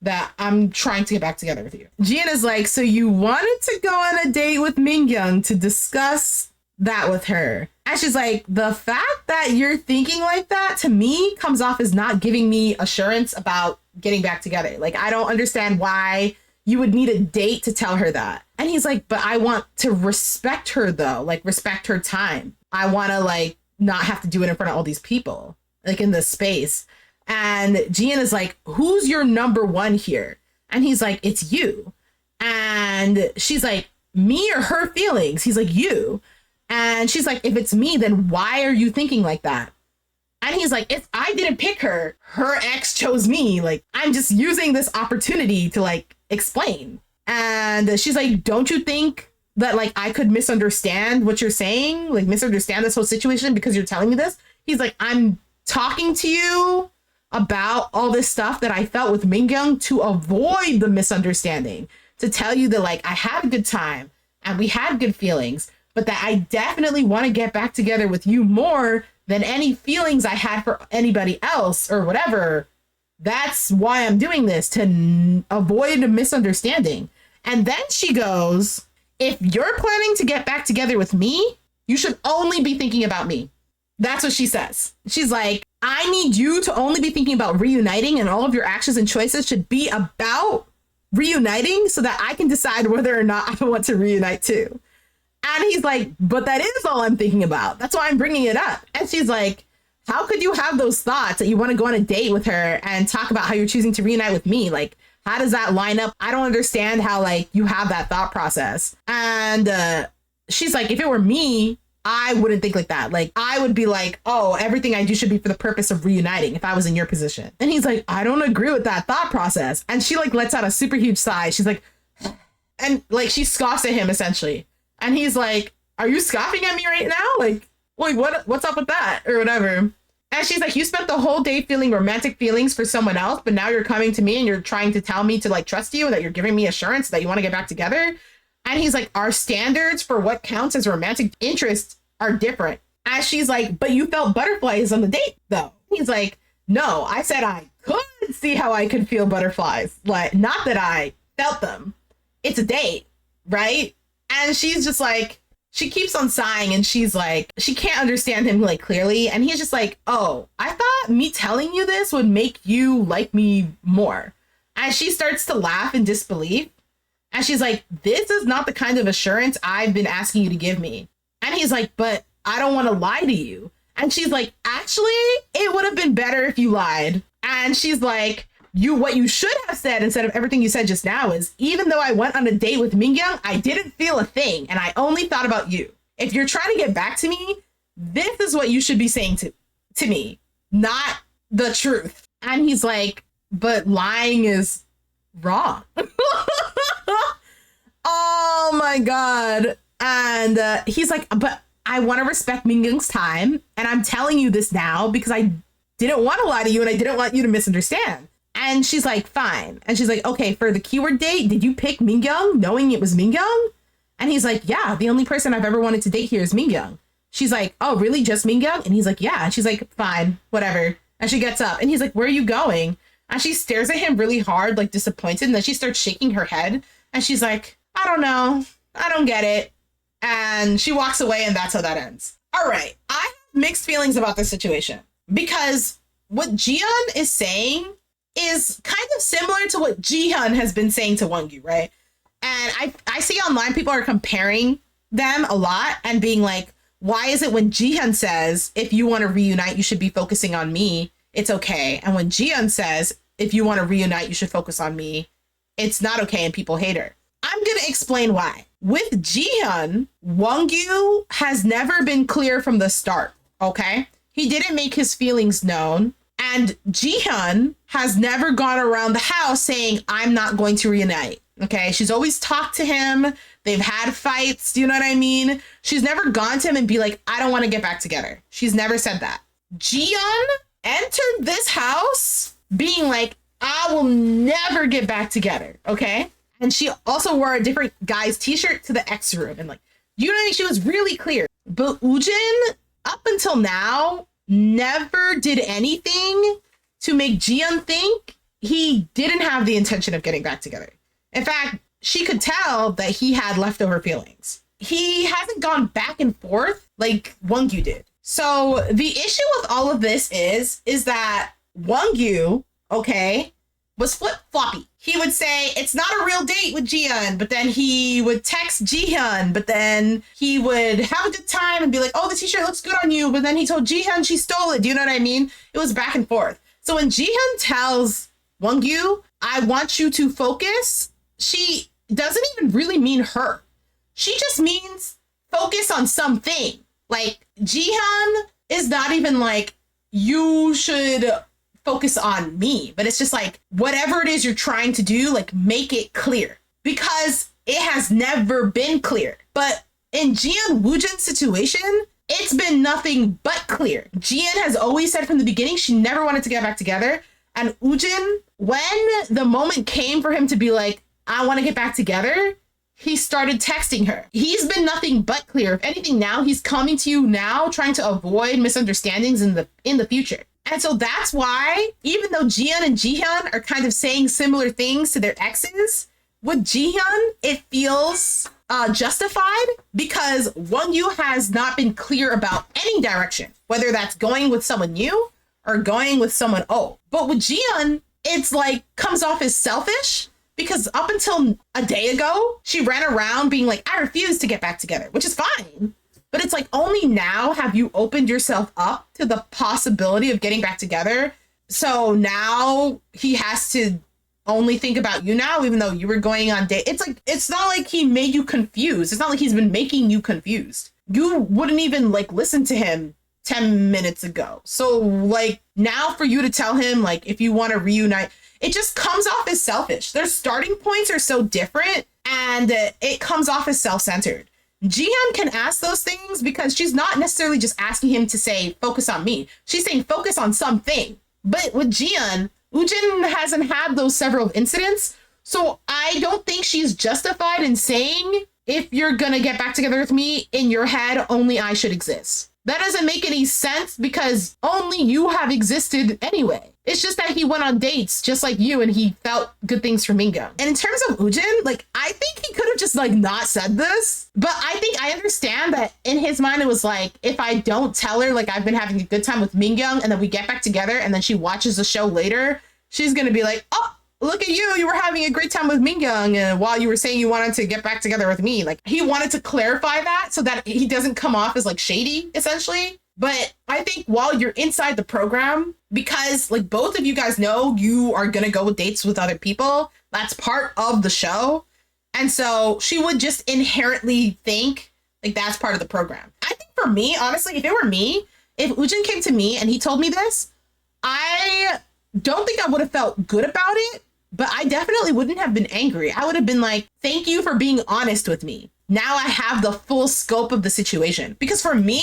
that I'm trying to get back together with you. Jihyun is like, so you wanted to go on a date with Mingyung to discuss that with her. And she's like, the fact that you're thinking like that to me comes off as not giving me assurance about getting back together. Like, I don't understand why you would need a date to tell her that. And he's like, but I want to respect her though, like respect her time. I want to like not have to do it in front of all these people, like in this space. And Jihyun is like, who's your number one here? And he's like, it's you. And she's like, me or her feelings? He's like, you. And she's like, if it's me, then why are you thinking like that? And he's like, if I didn't pick her, her ex chose me. Like, I'm just using this opportunity to like explain. And she's like, don't you think that like I could misunderstand what you're saying? Like misunderstand this whole situation because you're telling me this? He's like, I'm talking to you about all this stuff that I felt with Mingyung to avoid the misunderstanding. To tell you that like I had a good time and we had good feelings, but that I definitely want to get back together with you more than any feelings I had for anybody else or whatever. That's why I'm doing this, to avoid a misunderstanding. And then she goes, if you're planning to get back together with me, you should only be thinking about me. That's what she says. She's like, I need you to only be thinking about reuniting, and all of your actions and choices should be about reuniting so that I can decide whether or not I want to reunite too. And he's like, but that is all I'm thinking about. That's why I'm bringing it up. And she's like, how could you have those thoughts that you want to go on a date with her and talk about how you're choosing to reunite with me? Like, how does that line up? I don't understand how like you have that thought process. And she's like, if it were me, I wouldn't think like that. Like, I would be like, oh, everything I do should be for the purpose of reuniting if I was in your position. And he's like, I don't agree with that thought process. And she like lets out a super huge sigh. She's like, and like she scoffs at him essentially. And he's like, are you scoffing at me right now? Like what's up with that or whatever? And she's like, you spent the whole day feeling romantic feelings for someone else, but now you're coming to me and you're trying to tell me to like trust you, that you're giving me assurance that you want to get back together. And he's like, our standards for what counts as romantic interest are different. And she's like, but you felt butterflies on the date though. He's like, no, I said I could see how I could feel butterflies. Like, not that I felt them. It's a date, right? And she's just like, she keeps on sighing and she's like, she can't understand him like clearly. And he's just like, oh, I thought me telling you this would make you like me more. And she starts to laugh in disbelief. And she's like, this is not the kind of assurance I've been asking you to give me. And he's like, but I don't want to lie to you. And she's like, actually, it would have been better if you lied. And she's like, what you should have said instead of everything you said just now is, even though I went on a date with Mingyung, I didn't feel a thing. And I only thought about you. If you're trying to get back to me, this is what you should be saying to me, not the truth. And he's like, but lying is wrong. Oh my God. And he's like, but I want to respect Mingyung's time. And I'm telling you this now because I didn't want to lie to you and I didn't want you to misunderstand. And she's like, fine. And she's like, okay, for the keyword date, did you pick Mingyung knowing it was Mingyung? And he's like, yeah, the only person I've ever wanted to date here is Mingyung. She's like, oh, really? Just Mingyung? And he's like, yeah. And she's like, fine, whatever. And she gets up and he's like, where are you going? And she stares at him really hard, like disappointed. And then she starts shaking her head. And she's like, I don't know. I don't get it. And she walks away and that's how that ends. All right. I have mixed feelings about this situation because what Jihyun is saying is kind of similar to what Jihyun has been saying to Wongyu, right? And I see online people are comparing them a lot and being like, why is it when Jihyun says, if you want to reunite, you should be focusing on me, it's okay. And when Jihyun says, if you want to reunite, you should focus on me, it's not okay and people hate her. I'm going to explain why. With Jihyun, Wongyu has never been clear from the start, okay? He didn't make his feelings known. And Jihyun has never gone around the house saying, I'm not going to reunite. Okay. She's always talked to him. They've had fights. Do you know what I mean? She's never gone to him and be like, I don't want to get back together. She's never said that. Jihyun entered this house being like, I will never get back together. Okay. And she also wore a different guy's t-shirt to the X room. And like, you know what I mean? She was really clear. But Woojin, up until now, never did anything to make Jihyun think he didn't have the intention of getting back together. In fact, she could tell that he had leftover feelings. He hasn't gone back and forth like Wongyu did. So the issue with all of this is that Wongyu, okay, was flip-floppy. He would say, it's not a real date with Jihyun, but then he would text Jihyun, but then he would have a good time and be like, oh, the t-shirt looks good on you. But then he told Jihyun she stole it. Do you know what I mean? It was back and forth. So when Jihyun tells Wongyu, I want you to focus, she doesn't even really mean her. She just means focus on something. Like, Jihyun is not even like, you should focus on me, but it's just like, whatever it is you're trying to do, like, make it clear, because it has never been clear. But in Jihyun Woojin's situation, it's been nothing but clear. Jihyun has always said from the beginning she never wanted to get back together. And Woojin, when the moment came for him to be like, I want to get back together, he started texting her. He's been nothing but clear. If anything, now he's coming to you now, trying to avoid misunderstandings in the future. And so that's why, even though Jihyun and Jihyun are kind of saying similar things to their exes, with Jihyun, it feels justified, because Wongyu has not been clear about any direction, whether that's going with someone new or going with someone old. But with Jihyun, it's like comes off as selfish, because up until a day ago, she ran around being like, I refuse to get back together, which is fine. But it's like, only now have you opened yourself up to the possibility of getting back together. So now he has to only think about you now, even though you were going on date. It's like, it's not like he made you confused. It's not like he's been making you confused. You wouldn't even like listen to him 10 minutes ago. So like, now for you to tell him, like, if you want to reunite, it just comes off as selfish. Their starting points are so different, and it comes off as self-centered. Jihyun can ask those things because she's not necessarily just asking him to say, focus on me. She's saying, focus on something. But with Jihyun, Woojin hasn't had those several incidents. So I don't think she's justified in saying, if you're gonna get back together with me, in your head, only I should exist. That doesn't make any sense, because only you have existed anyway. It's just that he went on dates just like you, and he felt good things from Mingyung. And in terms of Woojin, like, I think he could have just like not said this, but I think I understand that in his mind it was like, if I don't tell her like I've been having a good time with Mingyung, and then we get back together, and then she watches the show later, she's gonna be like, oh, look at you were having a great time with Mingyung, and while you were saying you wanted to get back together with me. Like, he wanted to clarify that so that he doesn't come off as like shady, essentially. But I think while you're inside the program, because like both of you guys know you are gonna go with dates with other people, that's part of the show. And so she would just inherently think like that's part of the program. I think for me, honestly, if it were me, if Woojin came to me and he told me this, I don't think I would have felt good about it, but I definitely wouldn't have been angry. I would have been like, thank you for being honest with me. Now I have the full scope of the situation. Because for me,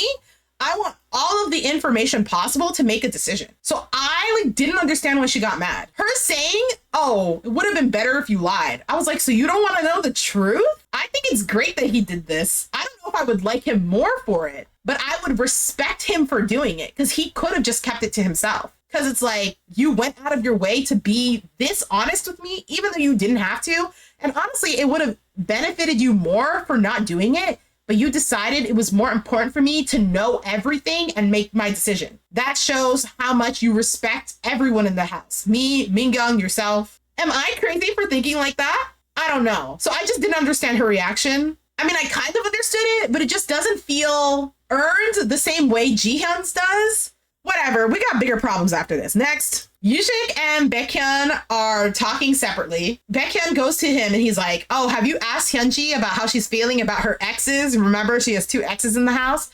I want all of the information possible to make a decision. So I like didn't understand when she got mad. Her saying, oh, it would have been better if you lied. I was like, so you don't want to know the truth? I think it's great that he did this. I don't know if I would like him more for it, but I would respect him for doing it, because he could have just kept it to himself. Because it's like, you went out of your way to be this honest with me, even though you didn't have to. And honestly, it would have benefited you more for not doing it. But you decided it was more important for me to know everything and make my decision. That shows how much you respect everyone in the house. Me, Mingyung, yourself. Am I crazy for thinking like that? I don't know. So I just didn't understand her reaction. I mean, I kind of understood it, but it just doesn't feel earned the same way Jihyun's does. Whatever, we got bigger problems after this. Next, Yushik and Baekhyun are talking separately. Baekhyun goes to him and he's like, oh, have you asked Hyunji about how she's feeling about her exes? Remember, she has 2 exes in the house.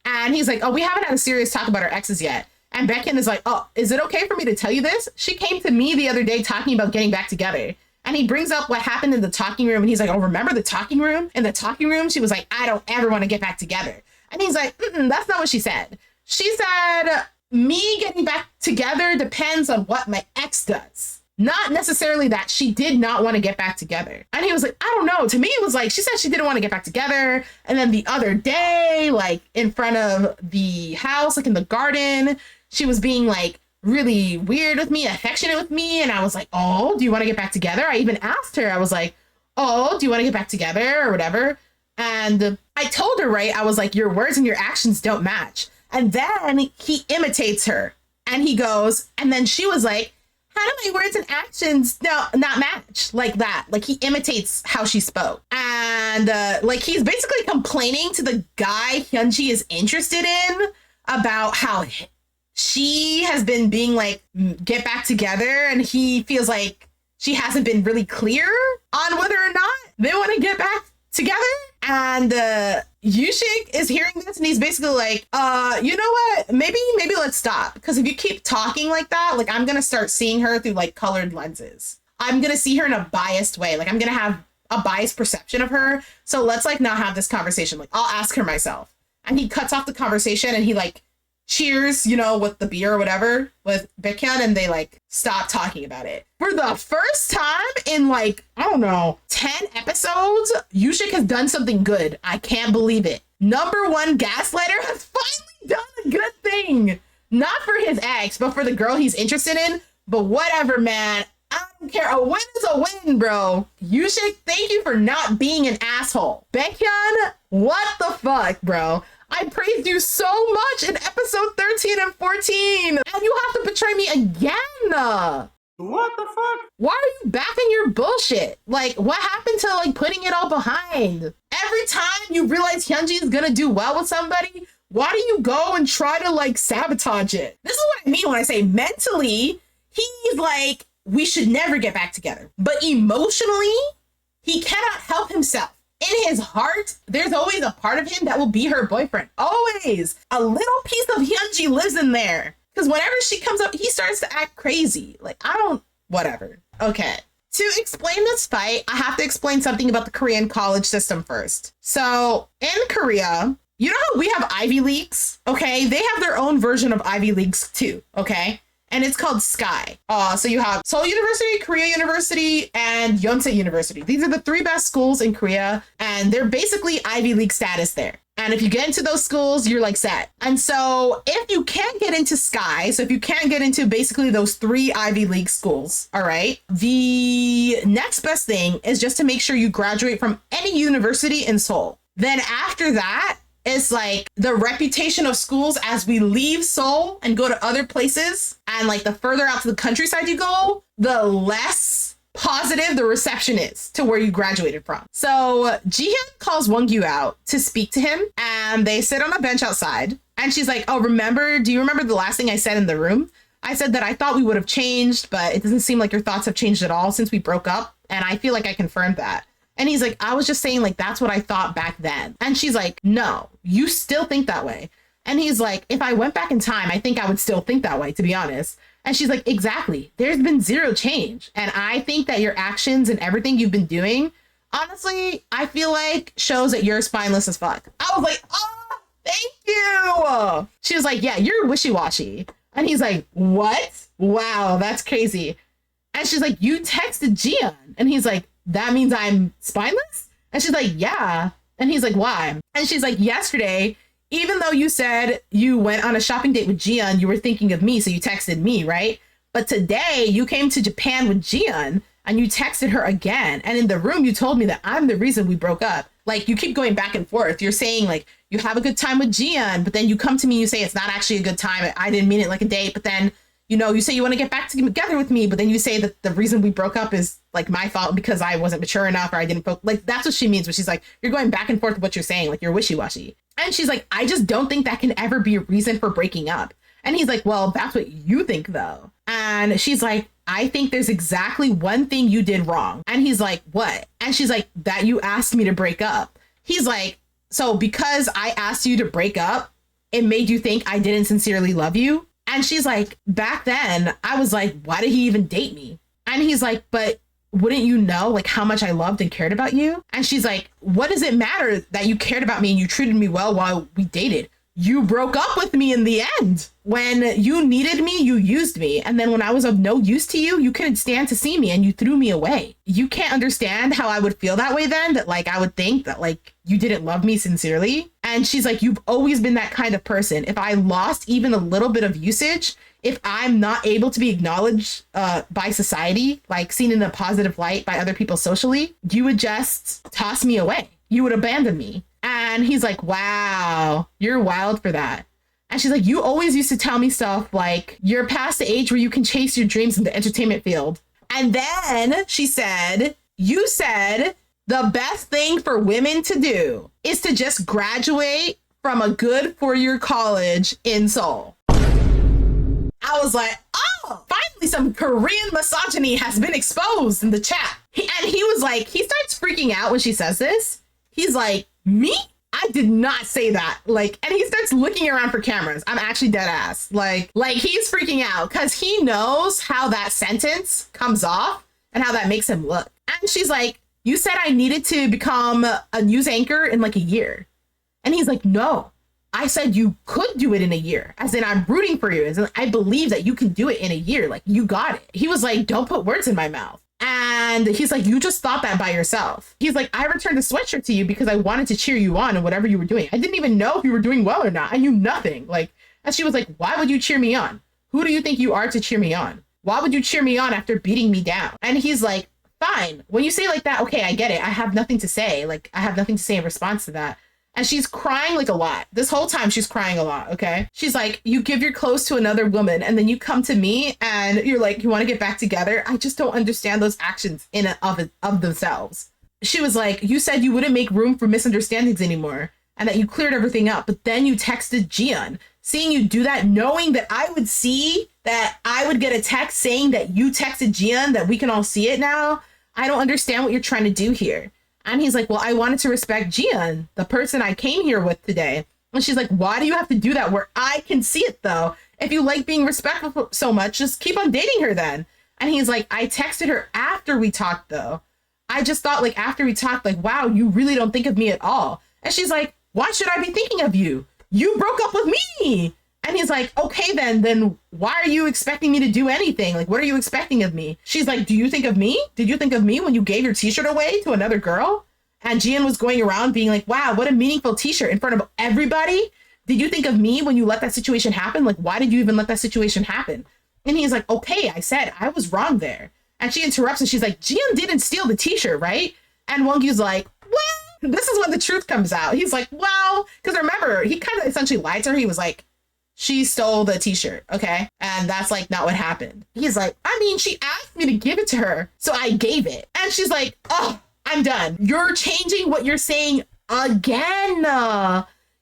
And he's like, oh, we haven't had a serious talk about her exes yet. And Baekhyun is like, oh, is it okay for me to tell you this? She came to me the other day talking about getting back together. And he brings up what happened in the talking room. And he's like, oh, remember the talking room? In the talking room, she was like, I don't ever want to get back together. And he's like, that's not what she said. She said, me getting back together depends on what my ex does. Not necessarily that she did not want to get back together. And he was like, I don't know. To me, it was like, she said she didn't want to get back together. And then the other day, like in front of the house, like in the garden, she was being like really weird with me, affectionate with me. And I was like, oh, do you want to get back together? I even asked her, I was like, oh, do you want to get back together or whatever? And I told her, right, I was like, your words and your actions don't match. And then he imitates her and he goes, and then she was like, how do my words and actions not match like that? Like he imitates how she spoke. And like he's basically complaining to the guy Hyunji is interested in about how she has been being like, get back together, and he feels like she hasn't been really clear on whether or not they want to get back together. And Yushik is hearing this and he's basically like, you know what? Maybe let's stop. Because if you keep talking like that, like I'm going to start seeing her through like colored lenses. I'm going to see her in a biased way. Like I'm going to have a biased perception of her. So let's like not have this conversation. Like I'll ask her myself. And he cuts off the conversation and he like cheers, you know, with the beer or whatever with Baekhyun, and they like stop talking about it. For the first time in like, I don't know, 10 episodes, Yushik has done something good. I can't believe it. Number one gaslighter has finally done a good thing. Not for his ex, but for the girl he's interested in. But whatever, man. I don't care. A win is a win, bro. Yushik, thank you for not being an asshole. Baekhyun, what the fuck, bro? I praised you so much in episode 13 and 14, and you have to betray me again. What the fuck? Why are you back in your bullshit? Like, what happened to like putting it all behind? Every time you realize Hyunji is gonna do well with somebody, why do you go and try to like sabotage it? This is what I mean when I say mentally, he's like, we should never get back together. But emotionally, he cannot help himself. In his heart, there's always a part of him that will be her boyfriend. Always. A little piece of Hyunji lives in there. Because whenever she comes up, he starts to act crazy. Like, whatever. Okay. To explain this fight, I have to explain something about the Korean college system first. So, in Korea, you know how we have Ivy Leagues? Okay? They have their own version of Ivy Leagues too. Okay? And it's called Sky. So you have Seoul University, Korea University, and Yonsei University. These are the three best schools in Korea, and they're basically Ivy League status there. And if you get into those schools, you're like set. And so if you can't get into Sky, so if you can't get into basically those three Ivy League schools, all right, the next best thing is just to make sure you graduate from any university in Seoul. Then after that, it's like the reputation of schools as we leave Seoul and go to other places, and like the further out to the countryside you go, the less positive the reception is to where you graduated from. So Jihyun calls Wongyu out to speak to him, and they sit on a bench outside, and she's like, oh, do you remember the last thing I said in the room? I said that I thought we would have changed, but it doesn't seem like your thoughts have changed at all since we broke up, and I feel like I confirmed that. And he's like, I was just saying, like, that's what I thought back then. And she's like, no, you still think that way. And he's like, if I went back in time, I think I would still think that way, to be honest. And she's like, exactly. There's been zero change. And I think that your actions and everything you've been doing, honestly, I feel like shows that you're spineless as fuck. I was like, oh, thank you. She was like, yeah, you're wishy-washy. And he's like, what? Wow, that's crazy. And she's like, you texted Jihyun. And he's like, that means I'm spineless? And she's like, yeah. And he's like, why? And she's like, yesterday, even though you said you went on a shopping date with Jihyun, you were thinking of me, so you texted me, right? But today you came to Japan with Jihyun and you texted her again. And in the room, you told me that I'm the reason we broke up. Like, you keep going back and forth. You're saying, like, you have a good time with Jihyun, but then you come to me, you say it's not actually a good time. I didn't mean it like a date, but then, you know, you say you want to get back together with me, but then you say that the reason we broke up is like my fault because I wasn't mature enough or I didn't focus. Like, that's what she means when she's like, you're going back and forth with what you're saying, like you're wishy-washy. And she's like, I just don't think that can ever be a reason for breaking up. And he's like, well, that's what you think though. And she's like, I think there's exactly one thing you did wrong. And he's like, what? And she's like, that you asked me to break up. He's like, so because I asked you to break up, it made you think I didn't sincerely love you? And she's like, back then, I was like, why did he even date me? And he's like, but wouldn't you know like how much I loved and cared about you? And she's like, what does it matter that you cared about me and you treated me well while we dated? You broke up with me in the end. When you needed me, you used me. And then when I was of no use to you, you couldn't stand to see me and you threw me away. You can't understand how I would feel that way then, that like I would think that like you didn't love me sincerely. And she's like, you've always been that kind of person. If I lost even a little bit of usage, if I'm not able to be acknowledged by society, like seen in a positive light by other people socially, you would just toss me away. You would abandon me. And he's like, wow, you're wild for that. And she's like, you always used to tell me stuff like you're past the age where you can chase your dreams in the entertainment field. And then she said, you said the best thing for women to do is to just graduate from a good four-year college in Seoul. I was like, oh, finally some Korean misogyny has been exposed in the chat. And he was like, he starts freaking out when she says this. He's like, me? I did not say that. Like, and he starts looking around for cameras. I'm actually dead ass. Like he's freaking out because he knows how that sentence comes off and how that makes him look. And she's like, you said I needed to become a news anchor in like a year. And he's like, no, I said you could do it in a year. As in, I'm rooting for you. As in, I believe that you can do it in a year. Like, you got it. He was like, don't put words in my mouth. And he's like, you just thought that by yourself. He's like, I returned the sweatshirt to you because I wanted to cheer you on in whatever you were doing. I didn't even know if you were doing well or not. I knew nothing. Like, and she was like, why would you cheer me on? Who do you think you are to cheer me on? Why would you cheer me on after beating me down? And he's like, fine. When you say like that, okay, I get it. I have nothing to say. Like, I have nothing to say in response to that. And she's crying like a lot. This whole time she's crying a lot, okay? She's like, you give your clothes to another woman and then you come to me and you're like, you want to get back together? I just don't understand those actions in and of themselves. She was like, you said you wouldn't make room for misunderstandings anymore and that you cleared everything up. But then you texted Jihyun. Seeing you do that, knowing that I would see that I would get a text saying that you texted Jihyun, that we can all see it now. I don't understand what you're trying to do here. And he's like, well, I wanted to respect Jihyun, the person I came here with today. And she's like, why do you have to do that where I can see it, though? If you like being respectful so much, just keep on dating her then. And he's like, I texted her after we talked, though. I just thought, like, after we talked, like, wow, you really don't think of me at all. And she's like, why should I be thinking of you? You broke up with me. And he's like, okay, then why are you expecting me to do anything? Like, what are you expecting of me? She's like, do you think of me? Did you think of me when you gave your t-shirt away to another girl? And Jihyun was going around being like, wow, what a meaningful t-shirt in front of everybody. Did you think of me when you let that situation happen? Like, why did you even let that situation happen? And he's like, okay, I said I was wrong there. And she interrupts and she's like, Jihyun didn't steal the t-shirt, right? And Wongyu's like, well, this is when the truth comes out. He's like, well, because remember, he kind of essentially lied to her. He was like, she stole the t-shirt, okay? And that's like not what happened. He's like, I mean, she asked me to give it to her, so I gave it. And she's like, oh, I'm done. You're changing what you're saying again.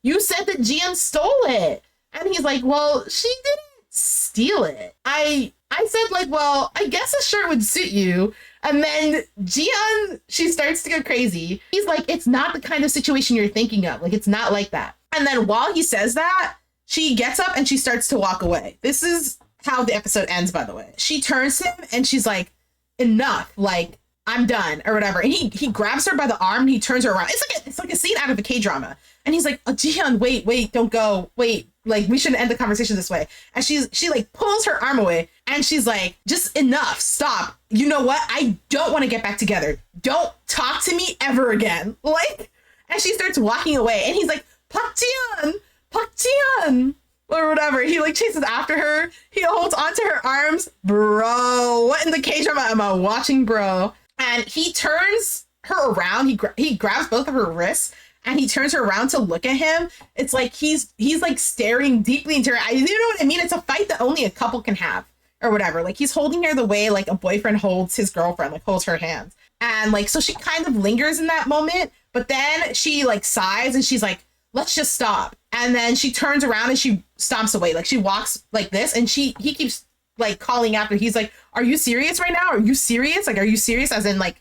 You said that Jihyun stole it. And he's like, well, she didn't steal it. I said like, well, I guess a shirt would suit you. And then Jihyun, she starts to go crazy. He's like, it's not the kind of situation you're thinking of. Like, it's not like that. And then while he says that, she gets up and she starts to walk away. This is how the episode ends, by the way. She turns to him and she's like, enough, like, I'm done, or whatever. And he grabs her by the arm and he turns her around. It's like a scene out of a K-drama. And he's like, oh, Jihyun, wait, don't go. Wait, like, we shouldn't end the conversation this way. And she like pulls her arm away and she's like, just enough, stop. You know what? I don't want to get back together. Don't talk to me ever again. Like, and she starts walking away and he's like, Park Jihyun, or whatever. He like chases after her. He holds onto her arms. Bro, what in the K-drama am I watching, bro? And he turns her around. He grabs both of her wrists and he turns her around to look at him. It's like he's like staring deeply into her eyes. You know what I mean? It's a fight that only a couple can have, or whatever. Like, he's holding her the way like a boyfriend holds his girlfriend, like holds her hands. And like, so she kind of lingers in that moment, but then she like sighs and she's like, let's just stop. And then she turns around and she stomps away. Like, she walks like this and he keeps like calling after. He's like, are you serious right now? Are you serious? Like, are you serious? As in, like,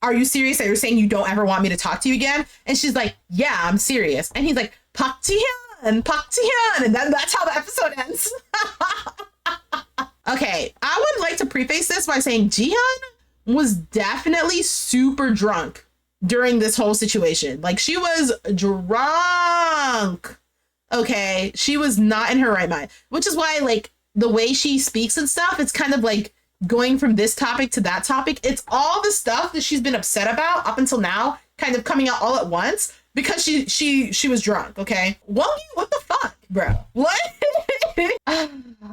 are you serious that you're saying you don't ever want me to talk to you again? And she's like, yeah, I'm serious. And he's like, Park Jihyun. And then that's how the episode ends. Okay, I would like to preface this by saying Jihyun was definitely super drunk during this whole situation. Like, she was drunk. Okay, she was not in her right mind, which is why, like, the way she speaks and stuff, it's kind of like going from this topic to that topic. It's all the stuff that she's been upset about up until now kind of coming out all at once because she was drunk. Okay, Wongyu, what the fuck, bro? What? I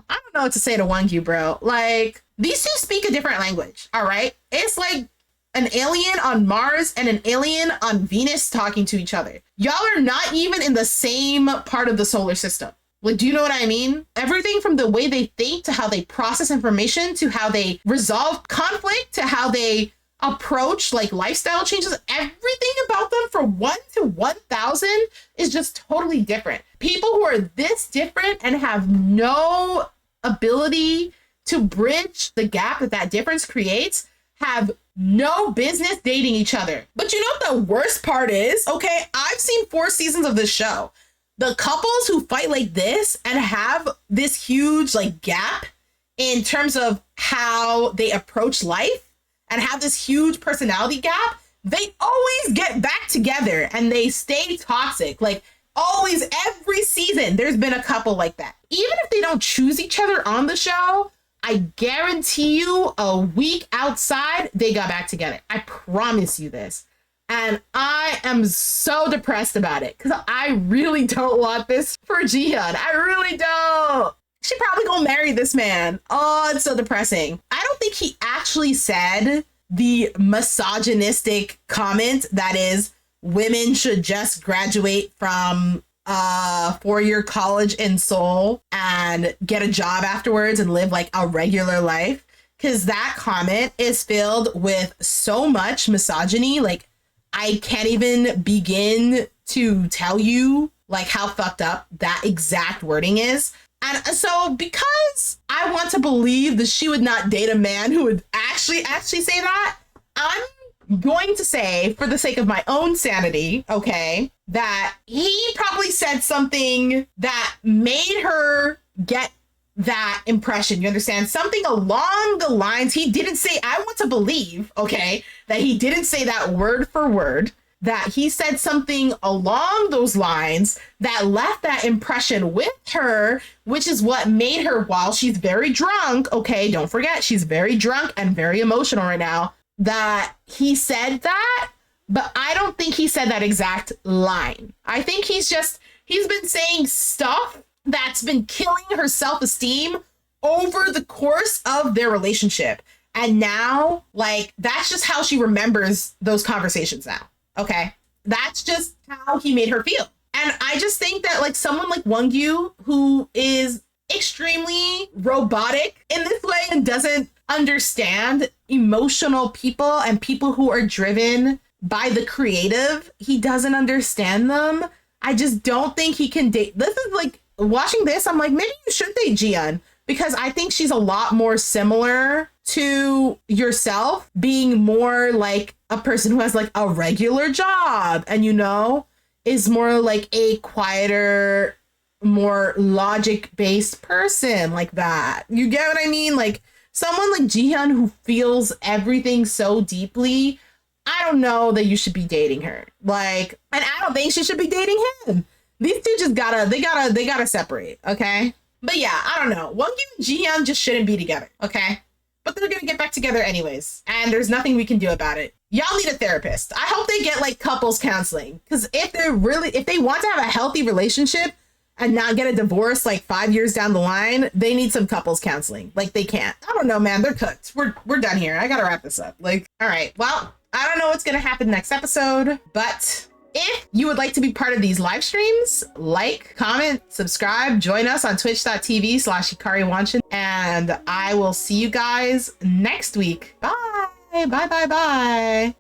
don't know what to say to Wongyu, bro. Like, these two speak a different language. All right, it's like an alien on Mars and an alien on Venus talking to each other. Y'all are not even in the same part of the solar system. Like, do you know what I mean? Everything from the way they think to how they process information to how they resolve conflict to how they approach like lifestyle changes, everything about them from 1 to 1,000 is just totally different. People who are this different and have no ability to bridge the gap that difference creates have no business dating each other. But you know what the worst part is? Okay, I've seen 4 seasons of this show. The couples who fight like this and have this huge like gap in terms of how they approach life and have this huge personality gap, they always get back together and they stay toxic. Like always, every season, there's been a couple like that. Even if they don't choose each other on the show, I guarantee you a week outside, they got back together. I promise you this. And I am so depressed about it because I really don't want this for Jihyun. I really don't. She probably gonna marry this man. Oh, it's so depressing. I don't think he actually said the misogynistic comment that is women should just graduate from 4-year college in Seoul and get a job afterwards and live like a regular life. Because that comment is filled with so much misogyny. Like, I can't even begin to tell you like how fucked up that exact wording is. And so because I want to believe that she would not date a man who would actually say that, I'm going to say, for the sake of my own sanity, okay, that he probably said something that made her get that impression. You understand? Something along the lines, he didn't say, I want to believe, okay, that he didn't say that word for word, that he said something along those lines that left that impression with her, which is what made her, while she's very drunk, okay, don't forget, she's very drunk and very emotional right now, that he said that, but I don't think he said that exact line. I think he's been saying stuff that's been killing her self-esteem over the course of their relationship. And now, like, that's just how she remembers those conversations now. Okay, that's just how he made her feel. And I just think that like someone like Wongyu, who is extremely robotic in this way and doesn't understand emotional people and people who are driven by the creative, he doesn't understand them. I just don't think he can date. This is like, watching this, I'm like, maybe you should date Jihyun, because I think she's a lot more similar to yourself, being more like a person who has like a regular job and, you know, is more like a quieter, more logic-based person like that. You get what I mean? Like someone like Jihyun who feels everything so deeply, I don't know that you should be dating her. Like, and I don't think she should be dating him. These two just gotta separate, okay? But yeah, I don't know. Wongyu and Jihyun just shouldn't be together, okay? But they're gonna get back together anyways, and there's nothing we can do about it. Y'all need a therapist. I hope they get like couples counseling, because if they want to have a healthy relationship and not get a divorce like 5 years down the line, they need some couples counseling. Like they can't. I don't know, man. They're cooked. We're done here. I gotta wrap this up. Like, all right. Well, I don't know what's gonna happen next episode, but if you would like to be part of these live streams, like, comment, subscribe, join us on twitch.tv/HikariWanchin, and I will see you guys next week. Bye. Bye.